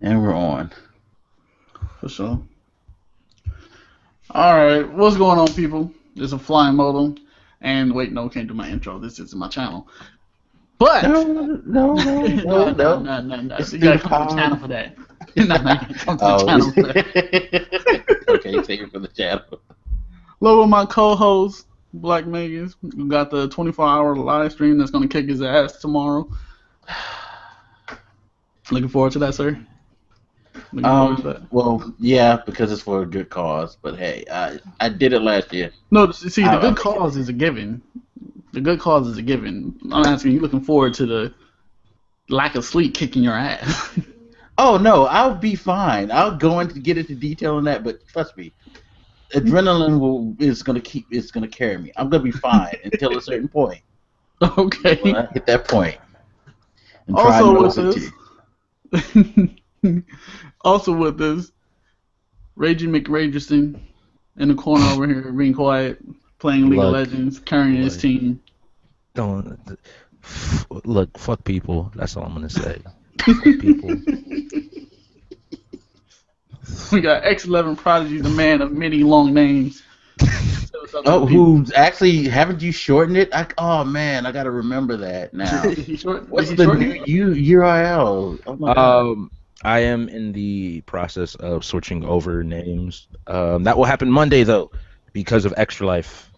And we're on. For sure. Alright, what's going on, people? It's a Flying Modem. And wait, no, can't do my intro. This is my channel. But, No, no, no, no, no. no. Let's You do gotta the come to the channel pod. for that. No, you gotta come to the Oh, channel for that. okay, take it for the channel. Hello, with my co-host, Blak Magus. We got the 24-hour live stream that's gonna kick his ass tomorrow. Looking forward to that, sir. Looking forward to that. Well, yeah, because it's for a good cause. But hey, I did it last year. No, see, the I'll good make it. cause is a given. The good cause is a given. I'm asking you, looking forward to the lack of sleep kicking your ass. Oh no, I'll be fine. I'll go into get into detail on that, but trust me, is gonna carry me. I'm gonna be fine until a certain point. When Okay. I hit that point and try Also with nosity. this, also with this, Raging McRagerson in the corner over here, being quiet, playing League of Look, Legends, carrying his look, team. don't look. Fuck people. That's all I'm gonna say. Fuck people. We got X11 Prodigy, the man of many long names. Say what's up to the Oh, people. who actually haven't you shortened it? Oh man, I gotta remember that now. Did he short? What's Did he the shorten new it? URL? Oh my god. I am in the process of switching over names. That will happen Monday though, because of Extra Life.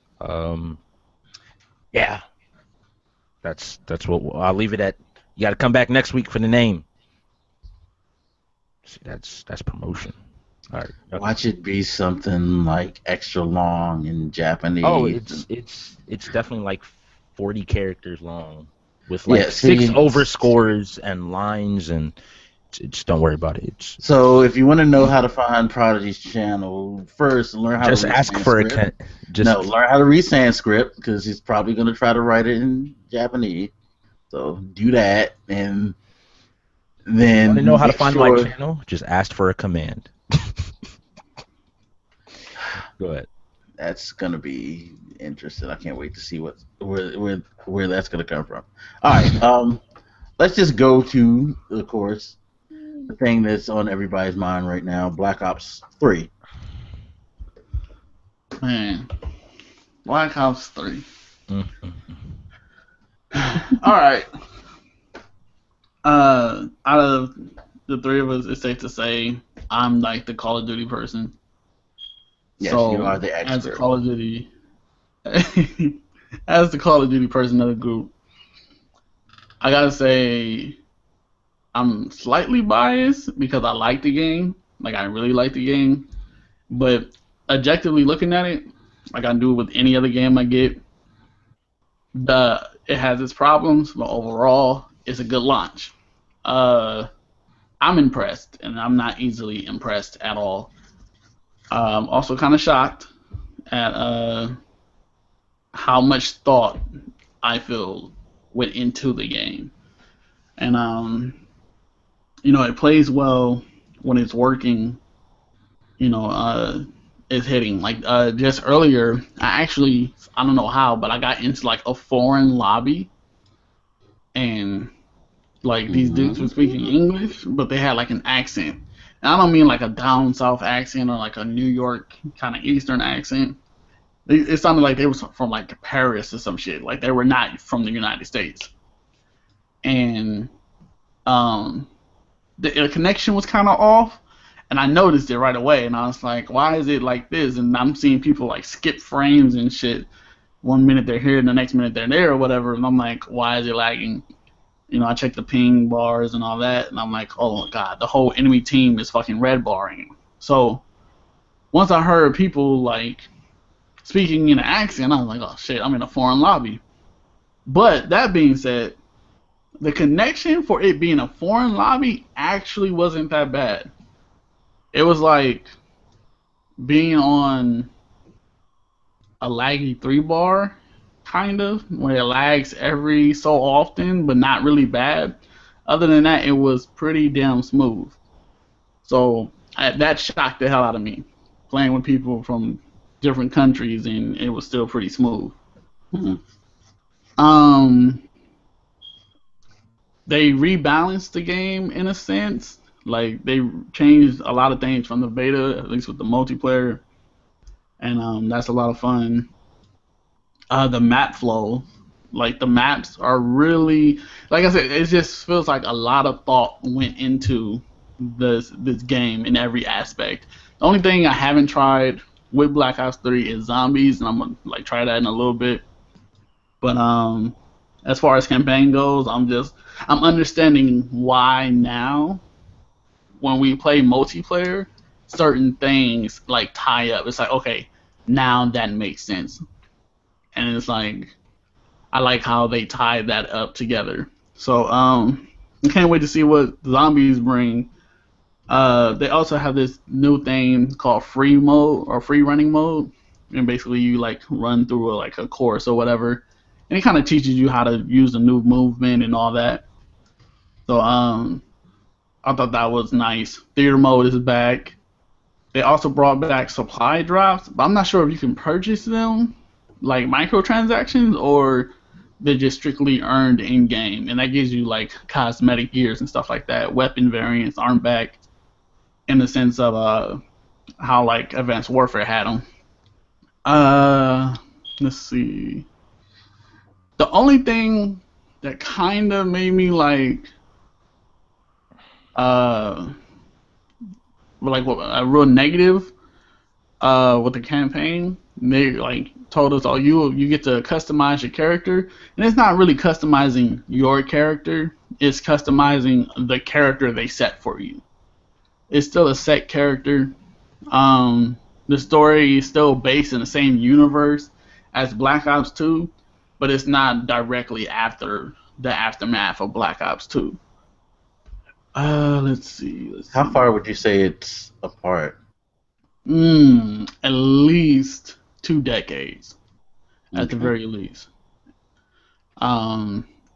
Yeah, that's what I'll leave it at. You got to come back next week for the name. See, that's promotion. All right. Watch it be something like extra long in Oh, Japanese. it's definitely like 40 characters long with Yeah, like six see. overscores and lines and it's don't worry about it. It's So if you want to know how to find Prodigy's channel, first learn how to just read ask for a Sanskrit. just No, learn how to read Sanskrit because he's probably going to try to write it in Japanese. So do that, and want to know then how to make find my sure channel? Just ask for a command. Go ahead. that's going to be interesting. I can't wait to see where that's going to come from. All right, let's just go to, of course, the thing that's on everybody's mind right now: Black Ops 3. Man, Black Ops 3. Mm-hmm. All right. Out of the three of us, it's safe to say I'm like the Call of Duty person. Yes, So you are the as a expert. Call of Duty, as the Call of Duty person of the group, I gotta say I'm slightly biased because I like the game. Like I really like the game, but objectively looking at it, like I do with any other game I get, it has its problems, but overall, it's a good launch. Uh, I'm impressed, and I'm not easily impressed at all. Also, kind of shocked at how much thought I feel went into the game, and it plays well when it's working. It's hitting. Like just earlier, I don't know how, but I got into like a foreign lobby, and like these dudes were speaking Mhm. English, but they had like an accent. And I don't mean like a down south accent or like a New York kind of Eastern accent. It sounded like they were from like Paris or some shit. Like they were not from the United States. And um, the connection was kind of off. And I noticed it right away. And I was like, why is it like this? And I'm seeing people like skip frames and shit. One minute they're here and the next minute they're there or whatever. And I'm like, why is it lagging? I checked the ping bars and all that, and I'm like, oh my god, the whole enemy team is fucking red barring. So once I heard people like speaking in an accent, I was like, oh shit, I'm in a foreign lobby. But that being said, the connection for it being a foreign lobby actually wasn't that bad. It was like being on a laggy 3 bar, kind of, where it lags every so often, but not really bad. Other than that, it was pretty damn smooth. So that shocked the hell out of me. Playing with people from different countries, and it was still pretty smooth. Mhm. Um, they rebalanced the game in a sense. Like they changed a lot of things from the beta, at least with the multiplayer, and that's a lot of fun. The map flow, like the maps are really, like I said, it just feels like a lot of thought went into this game in every aspect. The only thing I haven't tried with Black Ops 3 is zombies, and I'm gonna like try that in a little bit. But as far as campaign goes, I'm understanding why now when we play multiplayer, certain things like tie up. It's like okay, now that makes sense, and it's like I like how they tie that up together. So I can't wait to see what zombies bring. They also have this new thing called free mode or free running mode, and basically you like run through like a course or whatever, and it kind of teaches you how to use the new movement and all that. So I thought that was nice. Theater mode is back. They also brought back supply drops, but I'm not sure if you can purchase them like microtransactions or they're just strictly earned in game, and that gives you like cosmetic gears and stuff like that. Weapon variants aren't back in the sense of how like Advanced Warfare had them. Uh, let's see. The only thing that kind of made me uh like a real negative with the campaign, they like told us, oh, you get to customize your character, and it's not really customizing your character, it's customizing the character they set for you. It's still a set character. The story is still based in the same universe as Black Ops 2, but it's not directly after the aftermath of Black Ops 2. Let's see. How far would you say it's apart? At least 2 decades, at the Okay. very least.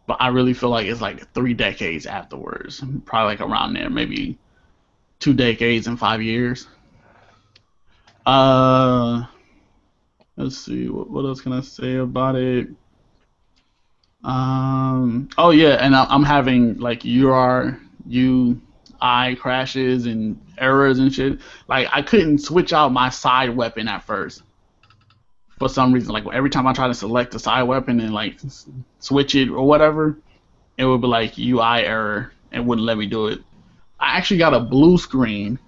But I really feel like it's like 3 decades afterwards, probably like around there, maybe 2 decades and 5 years. Uh, let's see, what else can I say about it? Oh yeah, and I'm having like UI crashes and errors and shit. Like I couldn't switch out my side weapon at first for some reason. Like every time I try to select a side weapon and like switch it or whatever, it would be like UI error and wouldn't let me do it. I actually got a blue screen.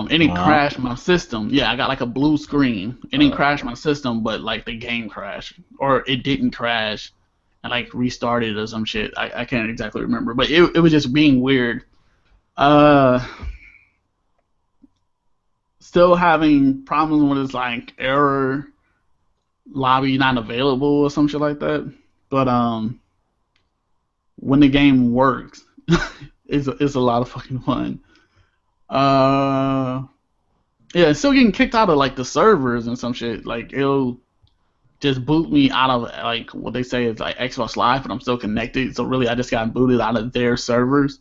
It didn't Wow. crash my system. Yeah, I got like a blue screen. It didn't crash my system, but like the game crashed, or it didn't crash, and like restarted or some shit. I can't exactly remember, but it was just being weird. Uh, Still having problems with its like error lobby not available or some shit like that. But when the game works, it's a lot of fucking fun. Uh, yeah, it's still getting kicked out of like the servers and some shit. Like it'll just boot me out of like what they say is like Xbox Live, but I'm still connected. So really, I just got booted out of their servers,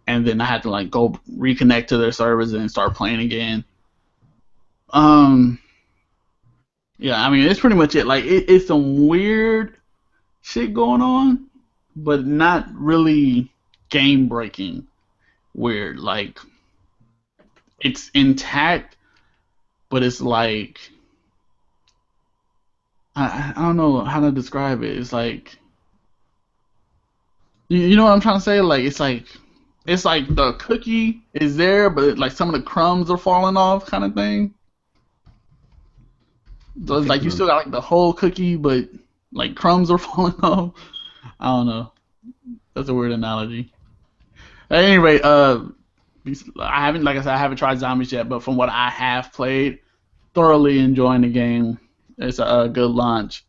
and then I had to like go reconnect to their servers and start playing again. Um, yeah, I mean it's pretty much it. Like it's some weird shit going on, but not really game breaking weird. Like it's intact, but it's like I don't know how to describe it. It's like you know what I'm trying to say? Like it's like the cookie is there, but like some of the crumbs are falling off, kind of thing. So I it's think like you still got like the whole cookie, but like crumbs are falling off. I don't know. That's a weird analogy. At any rate, I haven't, like I said, I haven't tried zombies yet, but from what I have played, thoroughly enjoying the game. It's a good launch.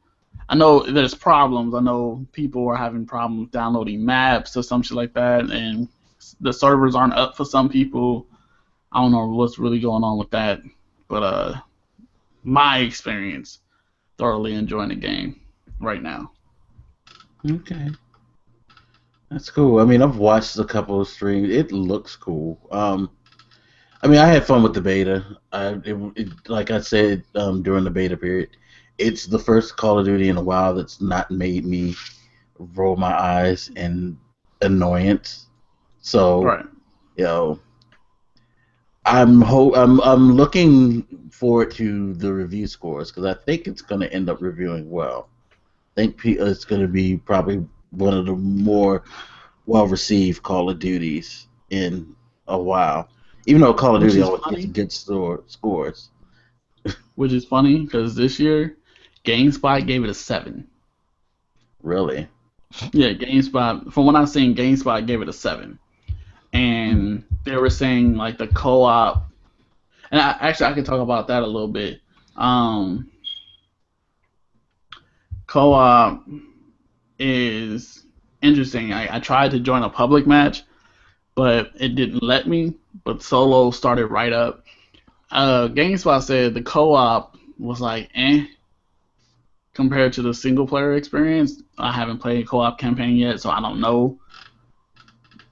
I know there's problems. I know people are having problems downloading maps or some shit like that, and the servers aren't up for some people. I don't know what's really going on with that, but my experience, thoroughly enjoying the game right now. okay. That's cool. I mean, I've watched a couple of streams. It looks cool. I mean, I had fun with the beta. Like I said during the beta period, it's the first Call of Duty in a while that's not made me roll my eyes in annoyance. So, Right. you know, I'm looking forward to the review scores because I think it's going to end up reviewing well. I think it's going to be probably one of the more well received Call of Duties in a while. Even though Call of Which Duty is always gets funny. good scores. Which is funny because this year, GameSpot gave it a 7. Really. Yeah, GameSpot. From what I've seen, GameSpot gave it a 7, and they were saying like the co-op. And I can talk about that a little bit. Um, Co-op is interesting. I tried to join a public match, but it didn't let me. But solo started right up. GameSpot said the co-op was like compared to the single player experience. I haven't played co-op campaign yet, so I don't know.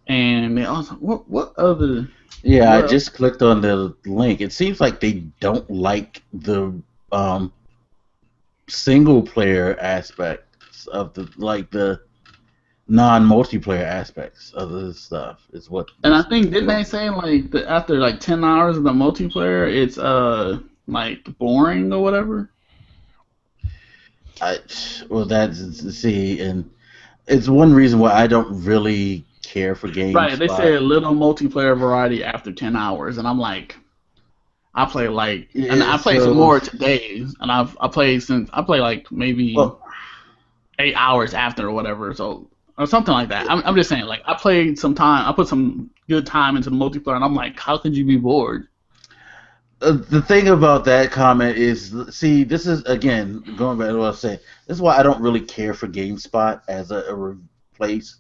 And I was like, what other Yeah, I what just clicked on the link. It seems like they don't like the single player aspects of the non multiplayer aspects of the stuff is what and I this. think didn't they say like after like 10 hours of the multiplayer it's like boring or whatever? I well that's see, and it's one reason why I don't really care for Right, they GameSpot. said little multiplayer variety after 10 hours, and I'm like, I play like, and Yeah, I played some so more today, and I play like maybe well, 8 hours after or whatever, so or something like that. I'm just saying like I played some time, I put some good time into the multiplayer, and I'm like, how could you be bored? the thing about that comment is, see, this is again going back to what I was saying. This is why I don't really care for GameSpot as a place.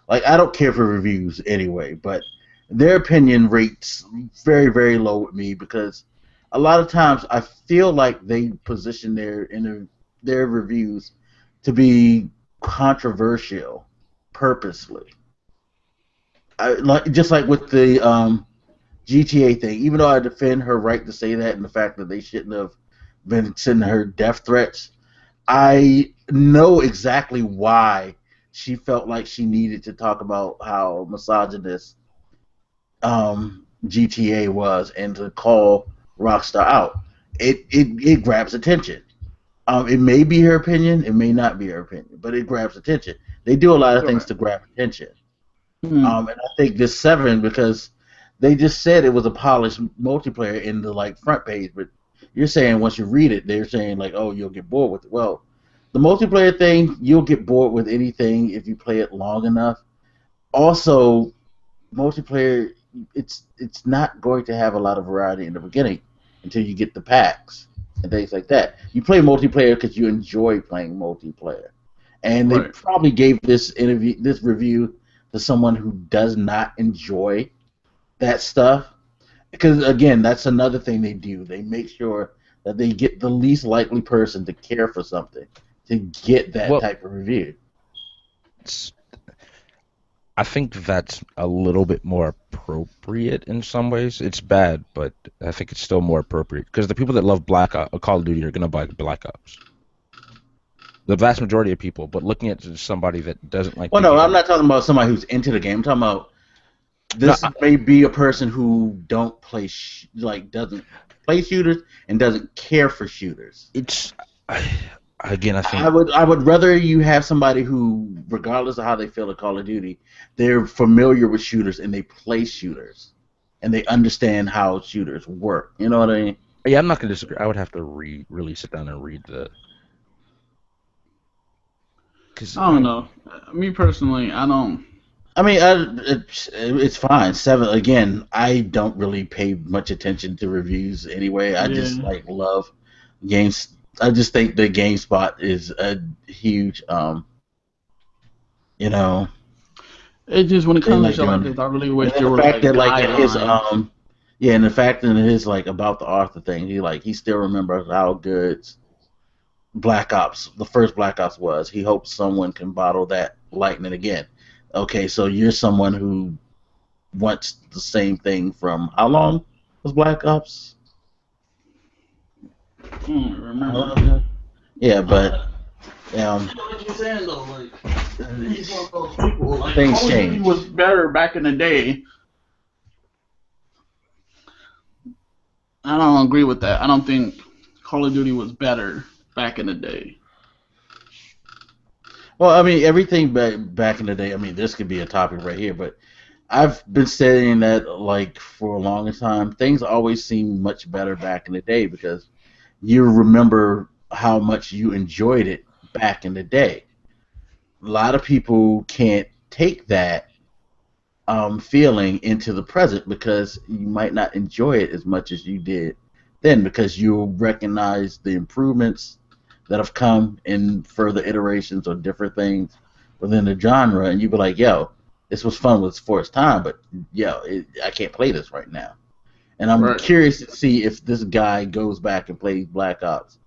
Like I don't care for reviews anyway, but their opinion rates very very low with me because a lot of times I feel like they position their reviews to be controversial purposely. Like just like with the GTA thing, even though I defend her right to say that and the fact that they shouldn't have been sending her death threats, I know exactly why she felt like she needed to talk about how misogynist GTA was and to call Rockstar out. It grabs attention. It may be her opinion, it may not be her opinion, but it grabs attention. They do a lot of things Right. to grab attention. Hmm. And I think this 7 because they just said it was a polished multiplayer in the like front page, but you're saying once you read it, they're saying like, oh, you'll get bored with it. Well, the multiplayer thing, you'll get bored with anything if you play it long enough. Also, multiplayer, it's not going to have a lot of variety in the beginning until you get the packs and things like that. You play multiplayer because you enjoy playing multiplayer, and they Right. probably gave this review to someone who does not enjoy that stuff because again that's another thing they do. They make sure that they get the least likely person to care for something to get that Well, type of review. it's, I think that's a little bit more appropriate in some ways. It's bad, but I think it's still more appropriate because the people that love Call of Duty are gonna buy Black Ops. The vast majority of people, but looking at somebody that doesn't like Well, the no, I'm game. not talking about somebody who's into the game. I'm talking about No, this may be a person who don't play doesn't play shooters and doesn't care for shooters. it's again, I I think would I would rather you have somebody who, regardless of how they feel at Call of Duty, they're familiar with shooters and they play shooters and they understand how shooters work. You know what I mean? yeah, I'm not gonna disagree. I would have to really sit down and read because I don't know. Me personally, I don't. I mean, it's fine. 7 again. I don't really pay much attention to reviews anyway. I just Yeah. like love games. I just think the GameSpot is a huge, you know, It just when it they comes to like shit like doing. this, I really And wish then there the were fact like that like in his guidelines. yeah, and the fact that in his like about the Arthur thing, he still remembers how good Black Ops, the first Black Ops was. He hopes someone can bottle that lightning again. Okay, so you're someone who wants the same thing from how long was Black Ops? I don't How long remember. ago? Yeah, Uh, but I um, know what you're saying though. Like He's one of those people. Like, Things Call of Duty change. was better back in the day. I don't agree with that. I don't think Call of Duty was better back in the day. Well, I mean, everything back in the day. I mean, this could be a topic right here, but I've been saying that like for a long time. Things always seemed much better back in the day because you remember how much you enjoyed it back in the day. A lot of people can't take that feeling into the present because you might not enjoy it as much as you did then because you recognize the improvements that have come in further iterations or different things within the genre, and you be like, yo, this was fun for its time, but yo, I can't play this right now. And I'm Right. curious to see if this guy goes back and plays Black Ops,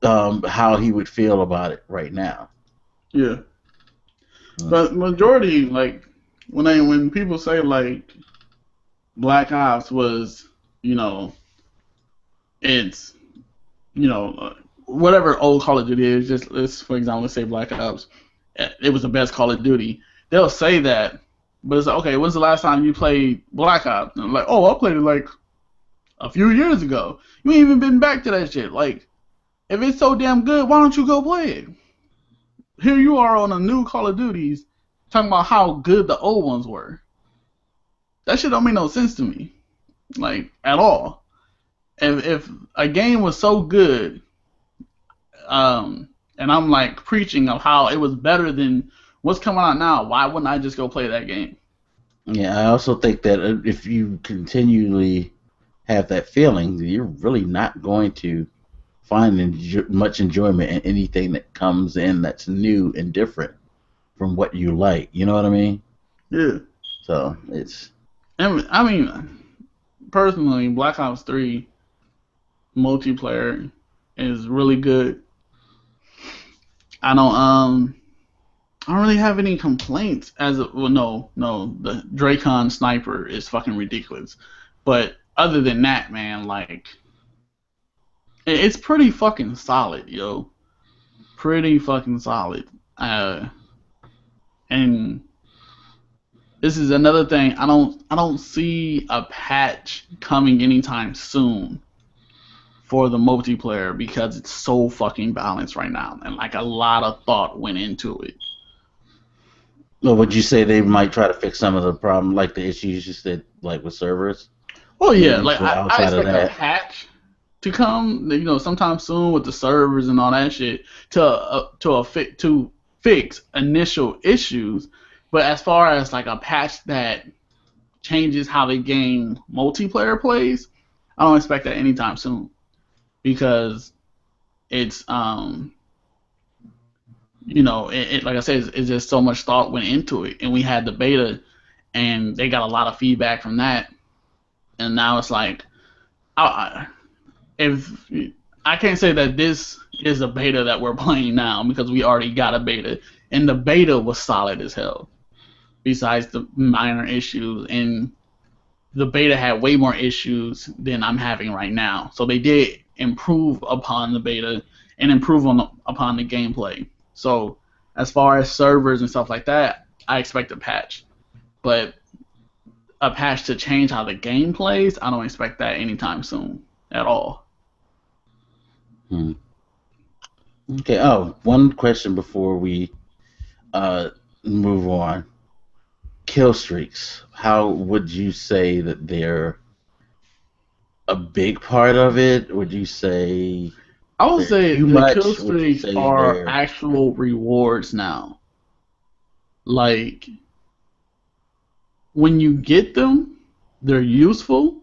how he would feel about it right now. Yeah. Mm. But majority, like, when people say, like, Black Ops was, you know, it's, whatever old Call of Duty is, just let's, for example, let's say Black Ops, it was the best Call of Duty. They'll say that, but it's like, okay, when's the last time you played Black Ops? And I'm like, oh, I played it like a few years ago. You ain't even been back to that shit. Like, if it's so damn good, why don't you go play it? Here you are on a new Call of Duties talking about how good the old ones were. That shit don't make no sense to me, like, at all. If a game was so good, and I'm like preaching of how it was better than what's coming out now, why wouldn't I just go play that game? Yeah, I also think that if you continually have that feeling, you're really not going to find much enjoyment in anything that comes in that's new and different from what you like. You know what I mean? Yeah. So it's. I mean, personally, Black Ops 3 multiplayer is really good. I don't really have any complaints no, the Dracon sniper is fucking ridiculous. But other than that, man, like, it's pretty fucking solid, yo. Pretty fucking solid. And this is another thing. I don't see a patch coming anytime soon for the multiplayer because it's so fucking balanced right now, and like a lot of thought went into it. Well, would you say they might try to fix some of the problem, like the issues you said, like with servers? Well, yeah, Maybe, like but I outside of expect a that, patch to come, sometime soon with the servers and all that shit to fix initial issues. But as far as like a patch that changes how the game multiplayer plays, I don't expect that anytime soon because it's like I said, it's just so much thought went into it, and we had the beta, and they got a lot of feedback from that, and now it's like, if I can't say that this is a beta that we're playing now because we already got a beta, and the beta was solid as hell. Besides the minor issues, and the beta had way more issues than I'm having right now. So they did improve upon the beta and improve upon the gameplay. So as far as servers and stuff like that, I expect a patch. But a patch to change how the game plays, I don't expect that anytime soon at all. Okay. Oh, one question before we move on. Kill streaks. How would you say that they're a big part of it? Would you say I would they're say too the kill much? Would you streaks say are they're actual rewards now. Like, when you get them, they're useful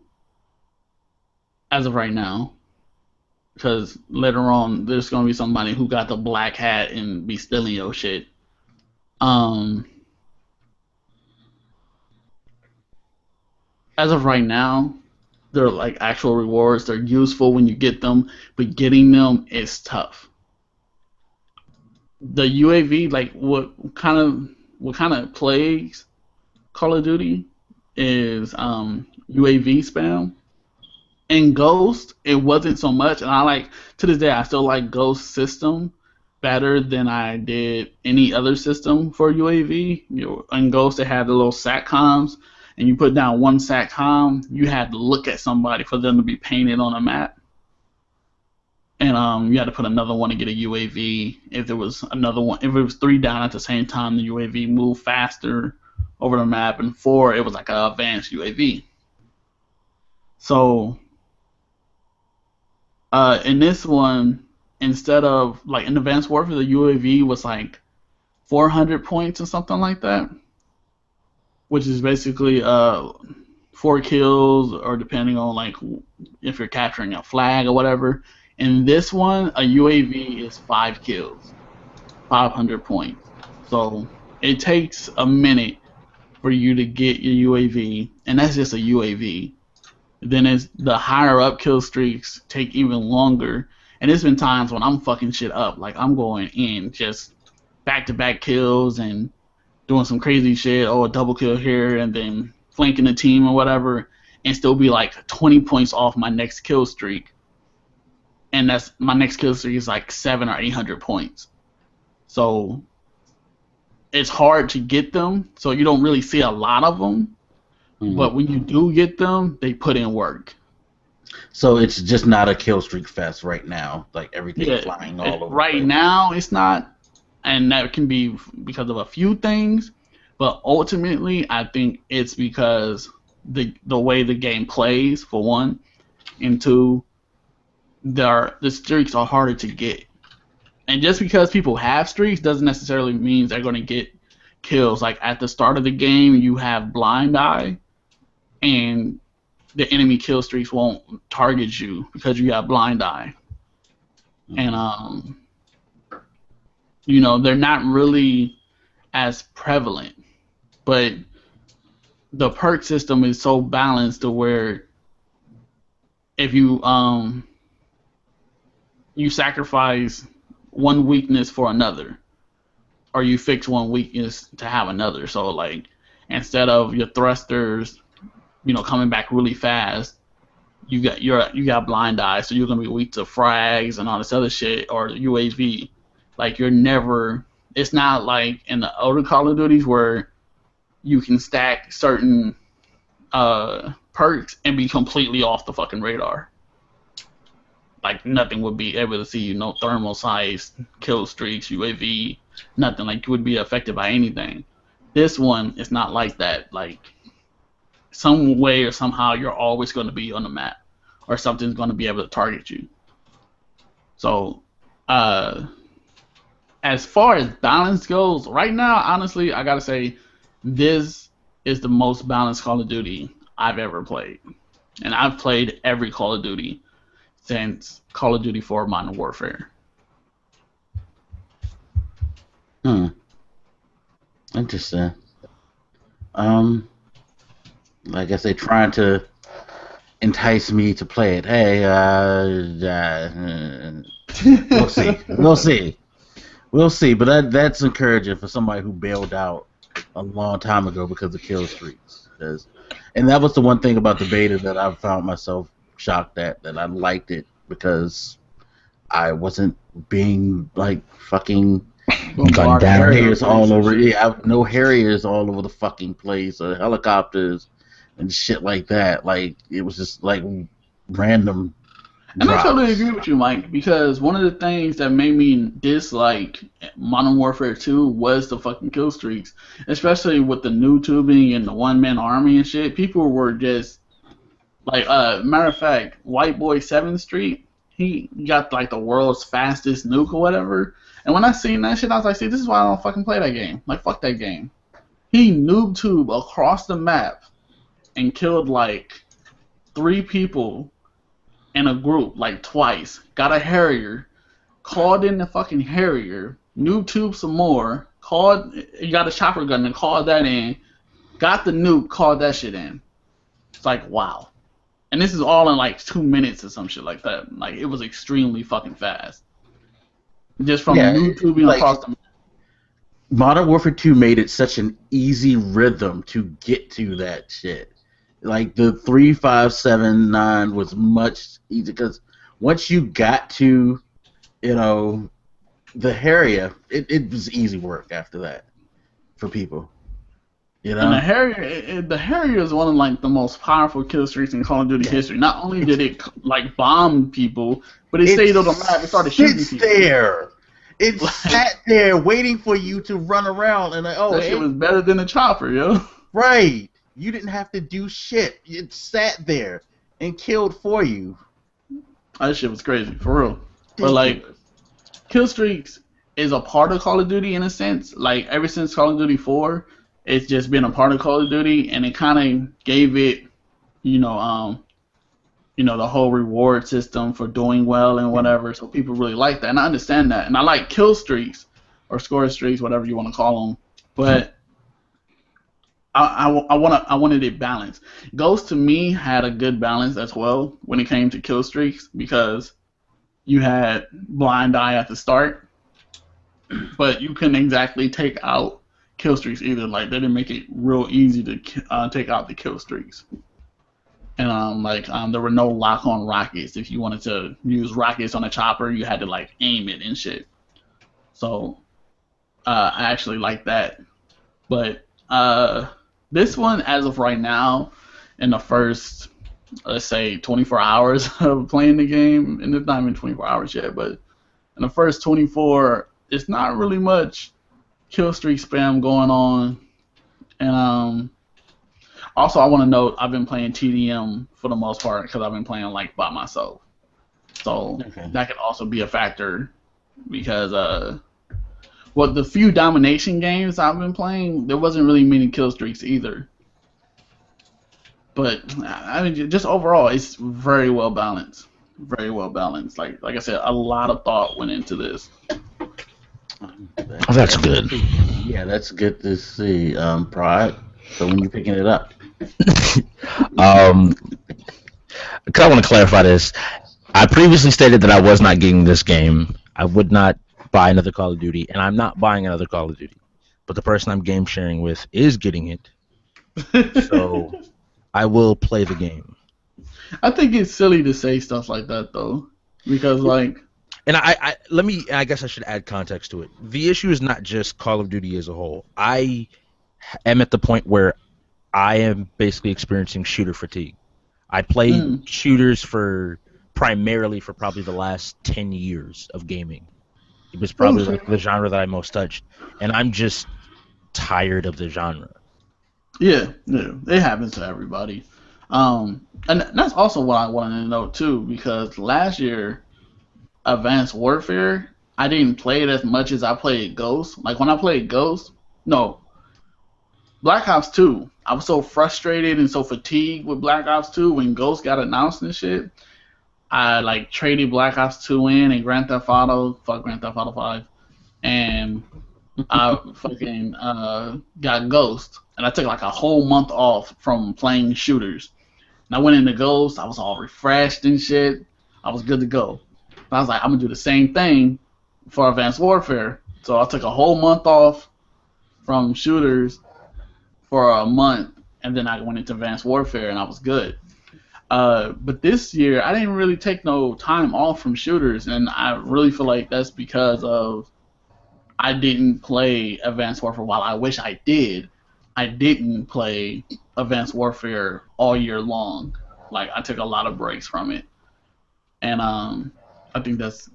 as of right now. Because later on, there's going to be somebody who got the black hat and be stealing your shit. As of right now, they're like actual rewards. They're useful when you get them, but getting them is tough. The UAV, like what kind of plagues Call of Duty is UAV spam. In Ghost, it wasn't so much, and I like to this day I still like Ghost system, better than I did any other system for UAV. In Ghost, they had the little SATCOMs, and you put down one SATCOM, you had to look at somebody for them to be painted on a map. And you had to put another one to get a UAV. If there was another one, if it was 3 down at the same time, the UAV moved faster over the map, and 4, it was like an advanced UAV. So in this one, instead of like in Advanced Warfare, the UAV was like 400 points or something like that, which is basically 4 kills, or depending on like if you're capturing a flag or whatever. In this one, a UAV is 5 kills, 500 points. So it takes a minute for you to get your UAV, and that's just a UAV. Then it's the higher up kill streaks take even longer, and there's been times when I'm fucking shit up, like I'm going in just back-to-back kills and doing some crazy shit, a double kill here, and then flanking the team or whatever, and still be like 20 points off my next kill streak. And that's my next kill streak is like 700 or 800 points. So it's hard to get them, so you don't really see a lot of them. But when you do get them, they put in work. So it's just not a kill streak fest right now. Like everything flying all over. Right now, it's not, and that can be because of a few things. But ultimately, I think it's because the way the game plays, for one, and two, the streaks are harder to get. And just because people have streaks doesn't necessarily mean they're going to get kills. Like at the start of the game, you have blind eye, and the enemy kill streaks won't target you because you have blind eye. And they're not really as prevalent. But the perk system is so balanced to where if you you sacrifice one weakness for another, or you fix one weakness to have another. So like instead of your thrusters, coming back really fast, you got blind eye, so you're gonna be weak to frags and all this other shit, or UAV. Like it's not like in the older Call of Duties where you can stack certain perks and be completely off the fucking radar. Like nothing would be able to see you, no thermal sights, kill streaks, UAV, nothing. Like you would be affected by anything. This one is not like that. Like some way or somehow you're always going to be on the map, or something's going to be able to target you. So as far as balance goes, right now, honestly, I gotta say this is the most balanced Call of Duty I've ever played. And I've played every Call of Duty since Call of Duty 4 Modern Warfare. Interesting. I guess they're trying to entice me to play it. Hey, we'll see. We'll see. But that's encouraging for somebody who bailed out a long time ago because of kill streaks. And that was the one thing about the beta that I found myself shocked at, that I liked it because I wasn't being like fucking Gunned down. Harriers all over. No Harriers all over the fucking place, or helicopters and shit like that. Like it was just like random. And I totally agree with you, Mike, because one of the things that made me dislike Modern Warfare 2 was the fucking kill streaks, especially with the new tubing and the one-man army and shit. People were just like, matter of fact, White Boy 7th Street, he got like the world's fastest nuke or whatever. And when I seen that shit, I was like, see, this is why I don't fucking play that game. Like, fuck that game. He noob tube across the map and killed like 3 people in a group, like twice. Got a Harrier, called in the fucking Harrier, noob tube some more, you got a chopper gun and called that in, got the nuke, called that shit in. It's like, wow. And this is all in like 2 minutes or some shit like that. Like, it was extremely fucking fast. Just from noob tubing across the map. Modern Warfare 2 made it such an easy rhythm to get to that shit. Like the 3, 5, 7, 9 was much easier because once you got to, the Harrier, it was easy work after that for people. You And know? the Harrier is one of like the most powerful kill streaks in Call of Duty history. Not only did it like bomb people, but it stayed on the map and started shooting people. There. It sat there waiting for you to run around and like, That shit was better than a chopper, yo. Right. You didn't have to do shit. It sat there and killed for you. That shit was crazy, for real. But like, kill streaks is a part of Call of Duty in a sense. Like ever since Call of Duty 4, it's just been a part of Call of Duty, and it kind of gave it, the whole reward system for doing well and whatever. So people really like that, and I understand that, and I like kill streaks or score streaks, whatever you want to call them. But I wanted it balanced. Ghost to me had a good balance as well when it came to kill streaks because you had blind eye at the start, but you couldn't exactly take out kill streaks either. Like they didn't make it real easy to take out the kill streaks. And there were no lock-on rockets. If you wanted to use rockets on a chopper, you had to like aim it and shit. So I actually like that. But this one, as of right now, in the first, let's say, 24 hours of playing the game, and it's not even 24 hours yet, but in the first 24, it's not really much kill streak spam going on. And also, I want to note I've been playing TDM for the most part because I've been playing like by myself. So that could also be a factor because the few domination games I've been playing, there wasn't really many kill streaks either. But I mean, just overall, it's very well balanced. Very well balanced. Like I said, a lot of thought went into this. That's good. Yeah, that's good to see. Pride. So when you picking it up? I kind of want to clarify this. I previously stated that I was not getting this game. I would not buy another Call of Duty, and I'm not buying another Call of Duty. But the person I'm game sharing with is getting it, so I will play the game. I think it's silly to say stuff like that though, because like. And I guess I should add context to it. The issue is not just Call of Duty as a whole. I am at the point where I am basically experiencing shooter fatigue. I played shooters primarily for probably the last 10 years of gaming. It was probably like the genre that I most touched, and I'm just tired of the genre. Yeah, it happens to everybody. And that's also what I wanted to know too, because last year, Advanced Warfare, I didn't play it as much as I played Ghost. Like when I played Ghost, Black Ops 2, I was so frustrated and so fatigued with Black Ops 2 when Ghost got announced and shit. I like traded Black Ops 2 in and Grand Theft Auto 5, and I fucking got Ghost, and I took like a whole month off from playing shooters. And I went into Ghost, I was all refreshed and shit. I was good to go. I was like, I'm gonna do the same thing for Advanced Warfare. So I took a whole month off from shooters for a month, and then I went into Advanced Warfare, and I was good. But this year, I didn't really take no time off from shooters, and I really feel like that's because of I didn't play Advanced Warfare. While I wish I did, I didn't play Advanced Warfare all year long. Like I took a lot of breaks from it, and I think that's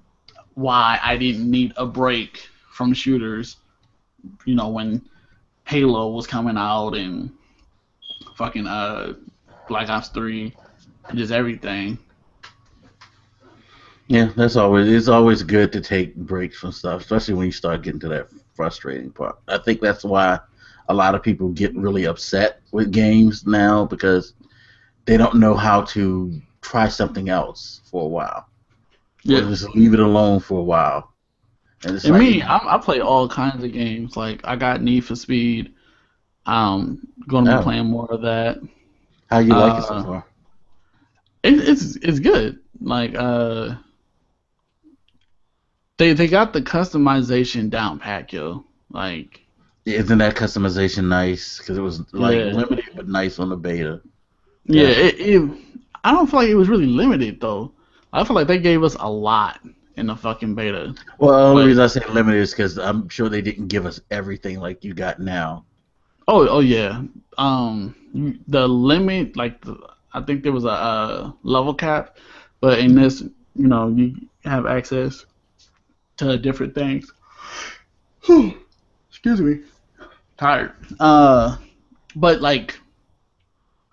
why I didn't need a break from shooters. When Halo was coming out and fucking Black Ops 3 and just everything. Yeah, it's always good to take breaks from stuff, especially when you start getting to that frustrating part. I think that's why a lot of people get really upset with games now because they don't know how to try something else for a while. Yeah, or just leave it alone for a while. And I play all kinds of games. Like I got Need for Speed. I'm gonna be playing more of that. How you like it so far? It's good. Like they got the customization down pat, yo. Like isn't that customization nice? Because it was like limited but nice on the beta. Yeah, I don't feel like it was really limited though. I feel like they gave us a lot in the fucking beta. Well, the only But reason I say limited is because I'm sure they didn't give us everything like you got now. oh yeah, the limit I think there was a level cap, but in this, you have access to different things. Excuse me, tired. But like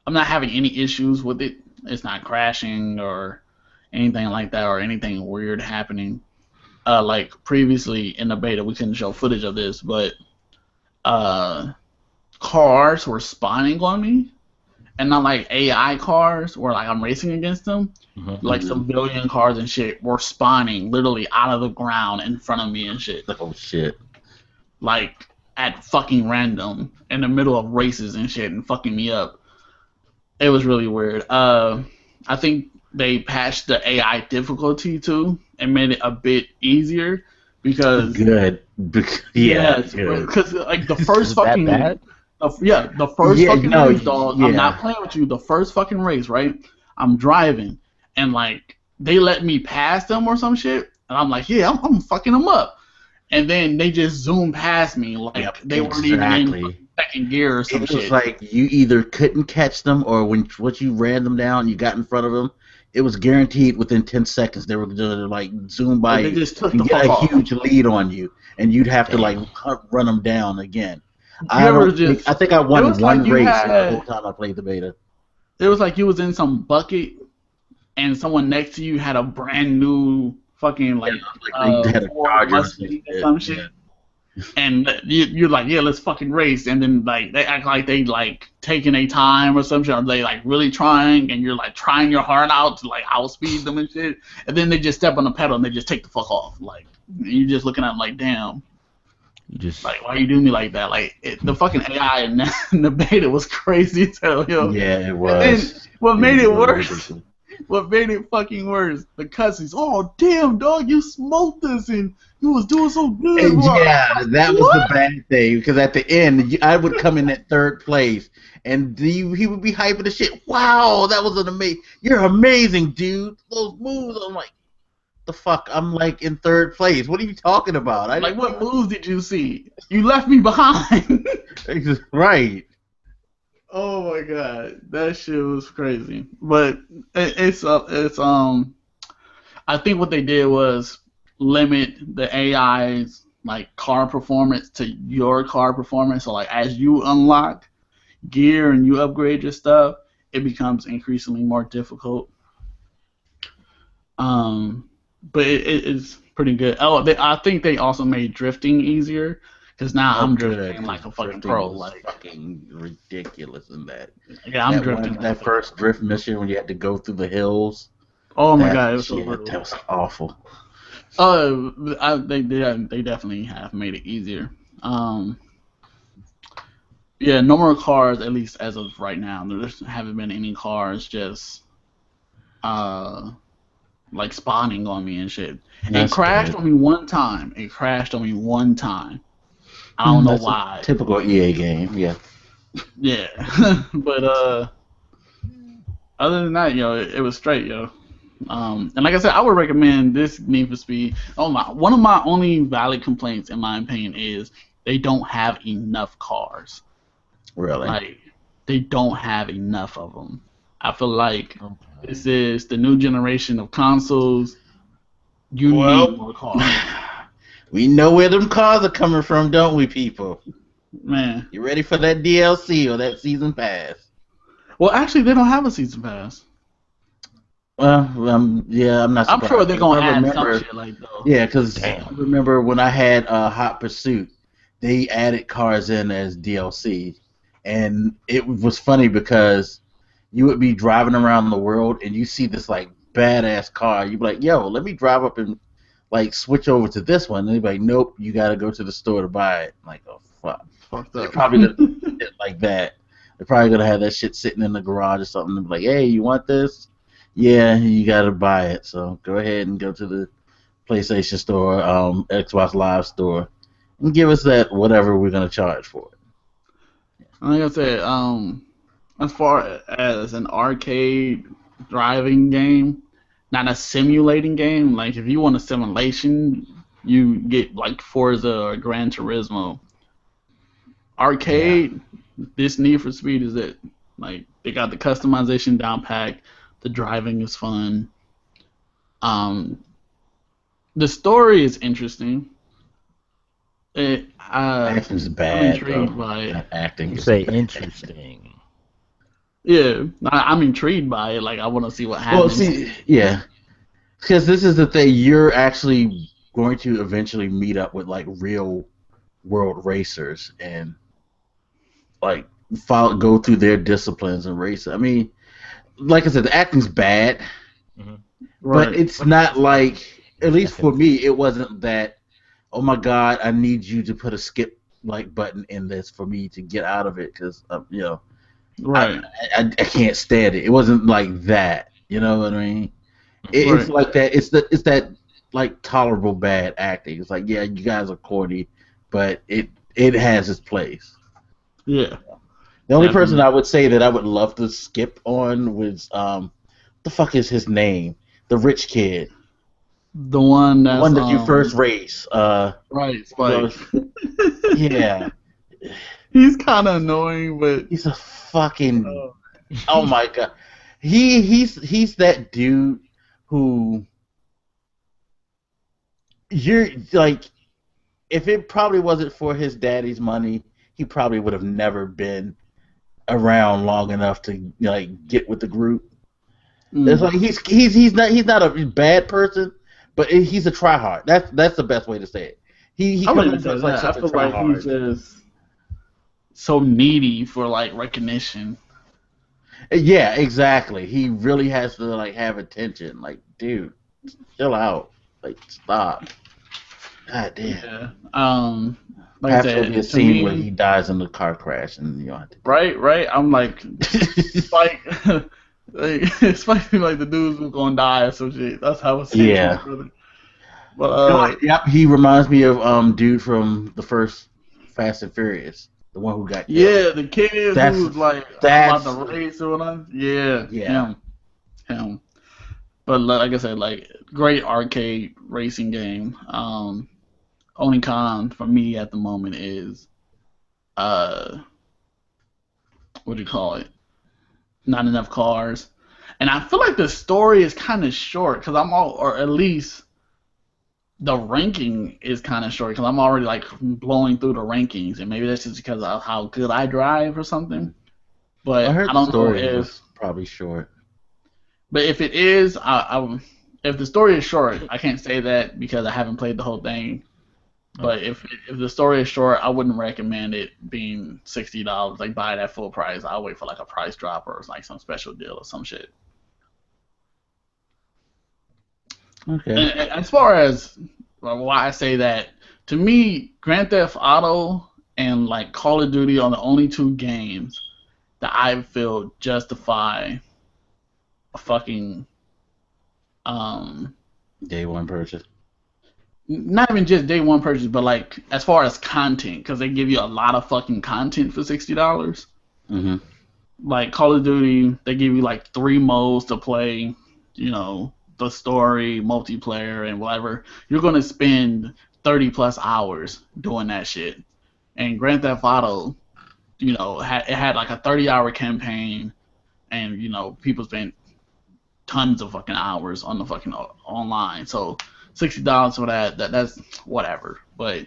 I'm not having any issues with it. It's not crashing or anything like that or anything weird happening. Like previously in the beta, we couldn't show footage of this, but uh, cars were spawning on me, and not like AI cars where like I'm racing against them. Like civilian cars and shit were spawning literally out of the ground in front of me and shit. Oh shit! Like at fucking random in the middle of races and shit and fucking me up. It was really weird. I think they patched the AI difficulty too and made it a bit easier because Good. Yeah. Good. because like the first Is that fucking bad? the first Yeah, fucking no, race, dog. I'm yeah. not playing with you. The first fucking race, right? I'm driving and like they let me pass them or some shit, and I'm like, yeah, I'm fucking them up, and then they just zoom past me like Yep, they weren't even in exactly. second gear or some It was shit. like you either couldn't catch them or once you ran them down, you got in front of them. It was guaranteed within 10 seconds they were going to like zoom by They you just took and the get fuck a off. huge lead on you, and you'd have to like Damn. run them down again. You ever just I think I it won was one like you race the whole had time I played the beta. it was like you was in some bucket and someone next to you had a brand new fucking like Like they had a Ford Charger or Mustang or some shit. shit. And you're like, yeah, let's fucking race. And then like they act like they like taking a time or some shit. Or they like really trying, and you're like trying your heart out to like outspeed them and shit. And then they just step on the pedal and they just take the fuck off. Like you're just looking at them like, damn, You just like why you do me like that? Like the fucking AI in the beta was crazy as hell, yo. Yeah, it And was. then what made was it really worse? ridiculous. What made it fucking worse? The cussings. Oh damn, dog, you smoked us and you was doing so good. And Bro. yeah, that was What? the bad thing because at the end I would come in at third place, and he would be hyping the shit. Wow, that was an amazing. You're amazing, dude. Those moves. I'm like, the fuck. I'm like in third place. What are you talking about? Like what moves did you see? You left me behind. Right. Oh my god, that shit was crazy. But it's I think what they did was limit the AI's like car performance to your car performance. So like as you unlock gear and you upgrade your stuff, it becomes increasingly more difficult. But it's pretty good. Oh, I think they also made drifting easier because now I'm drifting like a fucking pro. Like fucking ridiculous in that. yeah, I'm That drifting. that first drift mission when you had to go through the hills. Oh my That god, it was so shit, brutal. that was awful. They definitely have made it easier. Yeah, no more cars, at least as of right now. There just haven't been any cars just like spawning on me and shit. That's It crashed good. on me one time. I don't know That's a why. typical EA game. Yeah. Yeah, but other than that, yo, it was straight, yo. And like I said, I would recommend this Need for Speed. One of my only valid complaints, in my opinion, is they don't have enough cars. Really. Like they don't have enough of them. I feel like this is the new generation of consoles. You need more cars, We know where them cars are coming from, don't we, people? man. You ready for that DLC or that season pass? Well, actually, they don't have a season pass. Yeah, I'm not surprised. I'm sure they're gonna I add remember- some shit like though. Yeah, because I Damn. remember when I had Hot Pursuit, they added cars in as DLC, and it was funny because you would be driving around the world and you see this like badass car, you'd be like, "Yo, let me drive up and like switch over to this one." And they'd be like, "Nope, you got to go to the store to buy it." I'm like, oh fuck, Fucked they're up. probably gonna do shit like that. They're probably gonna have that shit sitting in the garage or something and be like, "Hey, you want this? Yeah, you got to buy it. So go ahead and go to the PlayStation Store, Xbox Live Store, and give us that whatever we're gonna charge for it." Like I said, as far as an arcade driving game, not a simulating game. Like if you want a simulation, you get like Forza or Gran Turismo. Arcade, this Need for Speed is it. Like they got the customization down pat, the driving is fun. The story is interesting. Acting's I'm bad intrigued though. by it. That acting You is say bad. interesting. Yeah, I'm intrigued by it. Like I want to see what Well, happens. see, yeah, because this is the thing. You're actually going to eventually meet up with like real world racers and like go through their disciplines and race. I mean, like I said, the acting's bad, Hmm. but Right. it's not like, at least for Effective. me, it wasn't that. Oh my God, I need you to put a skip like button in this for me to get out of it because you know I, Right. I can't stand it. It wasn't like that. You know what I mean? It's Right. like that. It's that like tolerable bad acting. It's like, yeah, you guys are corny, but it has its place. Yeah. The only person Definitely. I would say that I would love to skip on was the fuck is his name? The rich kid, The one the that's one that you first race. right, Spike. Well, yeah, He's kind of annoying, but he's a fucking. uh, Oh my god, he's that dude who you're like. If it probably wasn't for his daddy's money, he probably would have never been around long enough to like get with the group. It's like he's not a bad person, but he's a tryhard. That's the best way to say it. He I comes wouldn't say across like that. I such a feel like he's tryhard. just so needy for like recognition. Yeah, exactly. He really has to like have attention. Like, dude, chill out. Like, stop. God damn. Yeah. Like I Perhaps there'll be a said, to scene where me, he dies in the car crash, and you know. right. I'm like Spike. Like, Spike seems like the dudes who's gonna die or some shit. That's how it seems to me, Yeah. brother. But You know what? Yep, he reminds me of dude from the first Fast and Furious, the one who got killed. yeah, the kid That's who's like, I'm about that's to race or whatever. Yeah, yeah. him. But like I said, like great arcade racing game. Only con for me at the moment is uh, what do you call it? Not enough cars, and I feel like the story is kind of short because or at least the ranking is kind of short because I'm already like blowing through the rankings, and maybe that's just because of how good I drive or something. I But heard I the don't know story if, was probably short. but if it is, if the story is short, I can't say that because I haven't played the whole thing. But if the story is short, I wouldn't recommend it being $60. Like buy it at full price. I'll wait for like a price drop or like some special deal or some shit. Okay. And as far as why I say that, to me, Grand Theft Auto and like Call of Duty are the only two games that I feel justify a fucking um Day one purchase. not even just day one purchase, but like as far as content, because they give you a lot of fucking content for $60. Mm-hmm. Like Call of Duty, they give you like 3 modes to play, the story, multiplayer, and whatever. You're gonna spend 30 plus hours doing that shit. And Grand Theft Auto, it had like a 30-hour campaign, and people spent tons of fucking hours on the fucking online. So $60 for that's whatever. But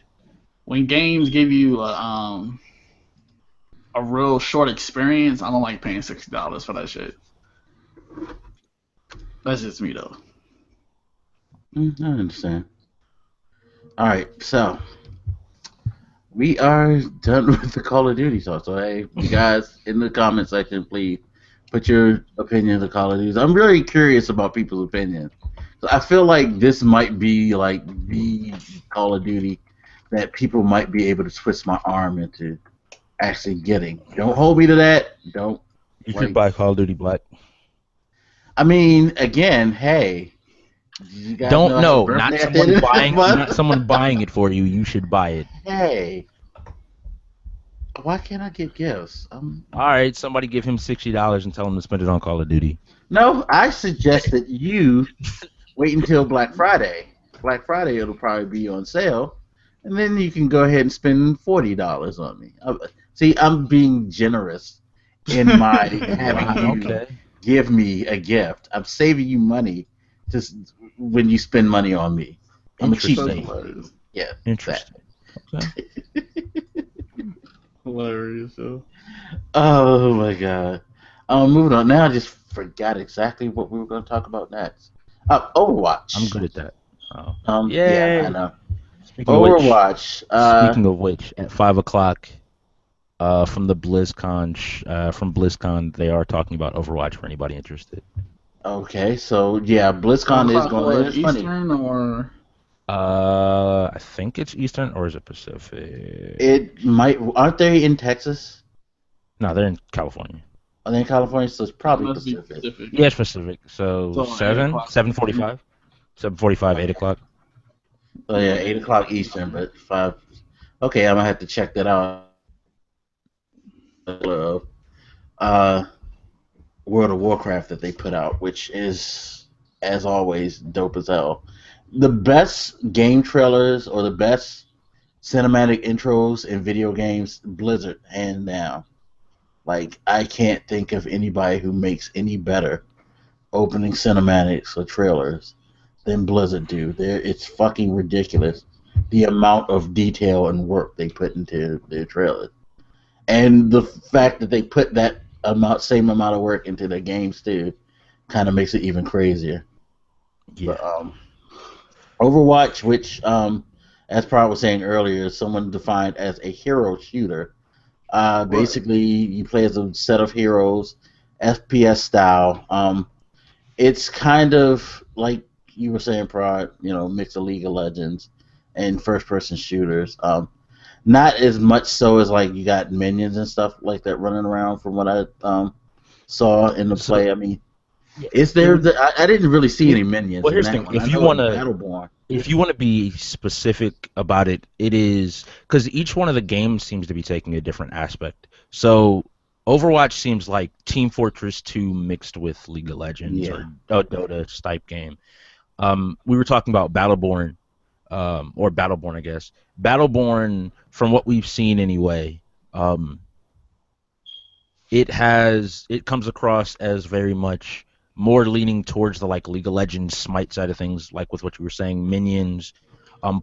when games give you a real short experience, I don't like paying $60 for that shit. That's just me though. I understand. All right, so we are done with the Call of Duty talk. So hey, you guys in the comment section, please put your opinion of the Call of Duty. I'm really curious about people's opinions. So I feel like this might be like the Call of Duty that people might be able to twist my arm into actually getting. Don't hold me to that. Don't You should like. buy Call of Duty Black. I mean, again, hey, you guys Don't know I have a know, birthday not at the end someone of the buying, month? not someone buying it for you. You should buy it. Hey, why can't I get gifts? All right, somebody give him $60 and tell him to spend it on Call of Duty. No, I suggest that you wait until Black Friday. Black Friday, it'll probably be on sale, and then you can go ahead and spend $40 on me. See, I'm being generous in my having Wow. you Okay. give me a gift. I'm saving you money when you spend money on me. I'm a cheap That's Interesting. date. hilarious. Yeah, Interesting. Okay. Hilarious, yo. Oh my god. Moving on. Now I just forgot exactly what we were going to talk about next. I'm Overwatch. good at that. Oh. Yeah, I Yay. know. Speaking of which, Overwatch. at 5 o'clock, from the from BlizzCon, they are talking about Overwatch for anybody interested. Okay, so yeah, Five BlizzCon is o'clock going. what, It's funny. Eastern or I think it's Eastern or is it Pacific? It might. Aren't they in Texas? No, they're in California. Are they in California? So it's probably must be Pacific. Pacific. Yeah, it's Pacific. So So 8 o'clock. 7:45, 7:45, 8 o'clock. Oh yeah, 8 o'clock Eastern, but five. Okay, I'm gonna have to check that out. Uh, World of Warcraft that they put out, which is, as always, dope as hell. The best game trailers or the best cinematic intros in video games, Blizzard, hands down. Like, I can't think of anybody who makes any better opening cinematics or trailers than Blizzard do. It's fucking ridiculous the amount of detail and work they put into their trailers. And the fact that they put that same amount of work into their games too, kind of makes it even crazier. Yeah. But Overwatch, which as Prod was saying earlier, is someone defined as a hero shooter. Basically, you play as a set of heroes, FPS style. It's kind of like you were saying, Prod. Mix of League of Legends and first-person shooters. Not as much so as like you got minions and stuff like that running around from what I saw in the play. I mean, is there? I didn't really see any minions. Well, in here's the that thing. one. I know in Battleborn. If you want to be specific about it, it is because each one of the games seems to be taking a different aspect. So Overwatch seems like Team Fortress 2 mixed with League of Legends or Dota type game. We were talking about Battleborn, or Battleborn, I guess. Battleborn, from what we've seen anyway, it comes across as very much more leaning towards the like League of Legends Smite side of things, like with what you were saying, minions,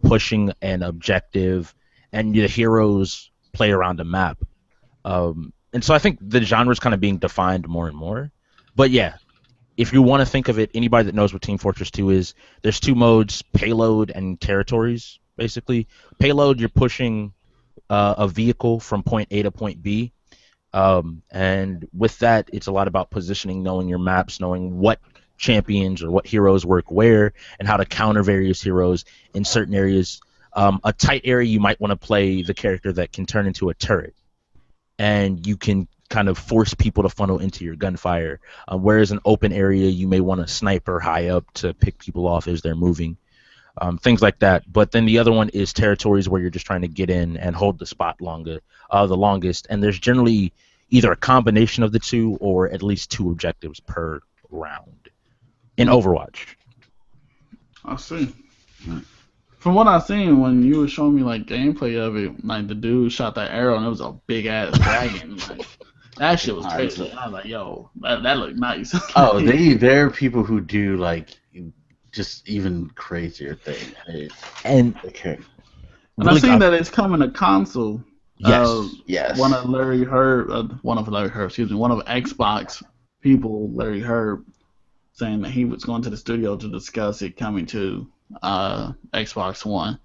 pushing an objective, and the heroes play around a map. And so I think the genre is kind of being defined more and more. But yeah, if you want to think of it, anybody that knows what Team Fortress 2 is, there's two modes, payload and territories, basically. Payload, you're pushing a vehicle from point A to point B. And with that, it's a lot about positioning, knowing your maps, knowing what champions or what heroes work where, and how to counter various heroes in certain areas. A tight area, you might want to play the character that can turn into a turret, and you can kind of force people to funnel into your gunfire. Whereas an open area, you may want a sniper high up to pick people off as they're moving. Things like that. But then the other one is territories where you're just trying to get in and hold the spot the longest. And there's generally either a combination of the two or at least two objectives per round in Overwatch. I see. From what I've seen, when you were showing me like gameplay of it, like the dude shot that arrow and it was a big ass dragon. Like, that shit was crazy. I was like, yo, that looked nice. Oh, there are people who do like just even crazier things. And And I've seen that it's coming to console. Yes. One of Xbox people, Larry Herb, saying that he was going to the studio to discuss it coming to Xbox One.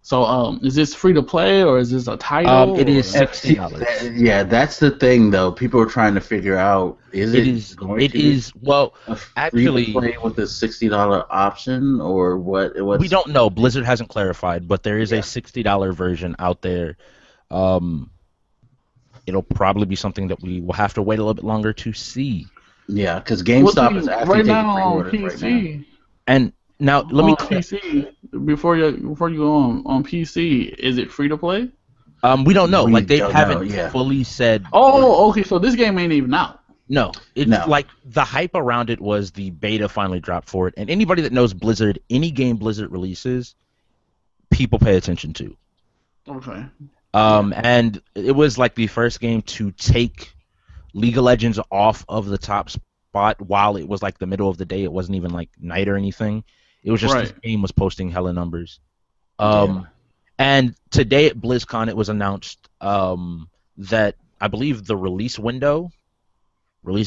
So, is this free to play or is this a title? It is $60. Yeah, that's the thing though. People are trying to figure out actually free to play with a $60 option or what? We don't know. Blizzard hasn't clarified, but there is a $60 version out there. It'll probably be something that we will have to wait a little bit longer to see. Yeah, because GameStop is actually right now on PC. Right now. And now let me PC before you go on PC, is it free to play? We don't know. They haven't fully said. Oh, okay. So this game ain't even out. No, it's No. like the hype around it was the beta finally dropped for it, and anybody that knows Blizzard, any game Blizzard releases, people pay attention to. Okay. Yeah. And it was like the first game to take League of Legends off of the top spot while it was like the middle of the day. It wasn't even like night or anything. It was just this Right. game was posting hella numbers. Yeah. And today at BlizzCon, it was announced that I believe the release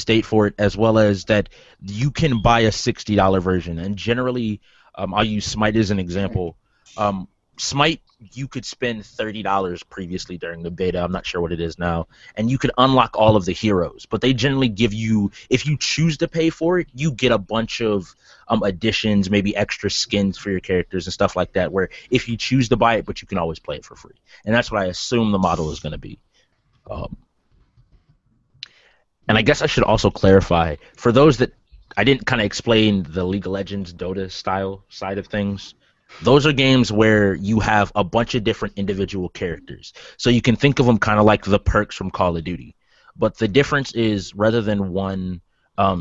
date for it, as well as that you can buy a $60 version. And generally, I'll use Smite as an example. Smite, you could spend $30 previously during the beta. I'm not sure what it is now, and you could unlock all of the heroes. But they generally give you, if you choose to pay for it, you get a bunch of additions, maybe extra skins for your characters and stuff like that. Where if you choose to buy it, but you can always play it for free, and that's what I assume the model is going to be. And I guess I should also clarify for those that I didn't kind of explain the League of Legends Dota style side of things. Those are games where you have a bunch of different individual characters. So you can think of them kind of like the perks from Call of Duty. But the difference is rather than one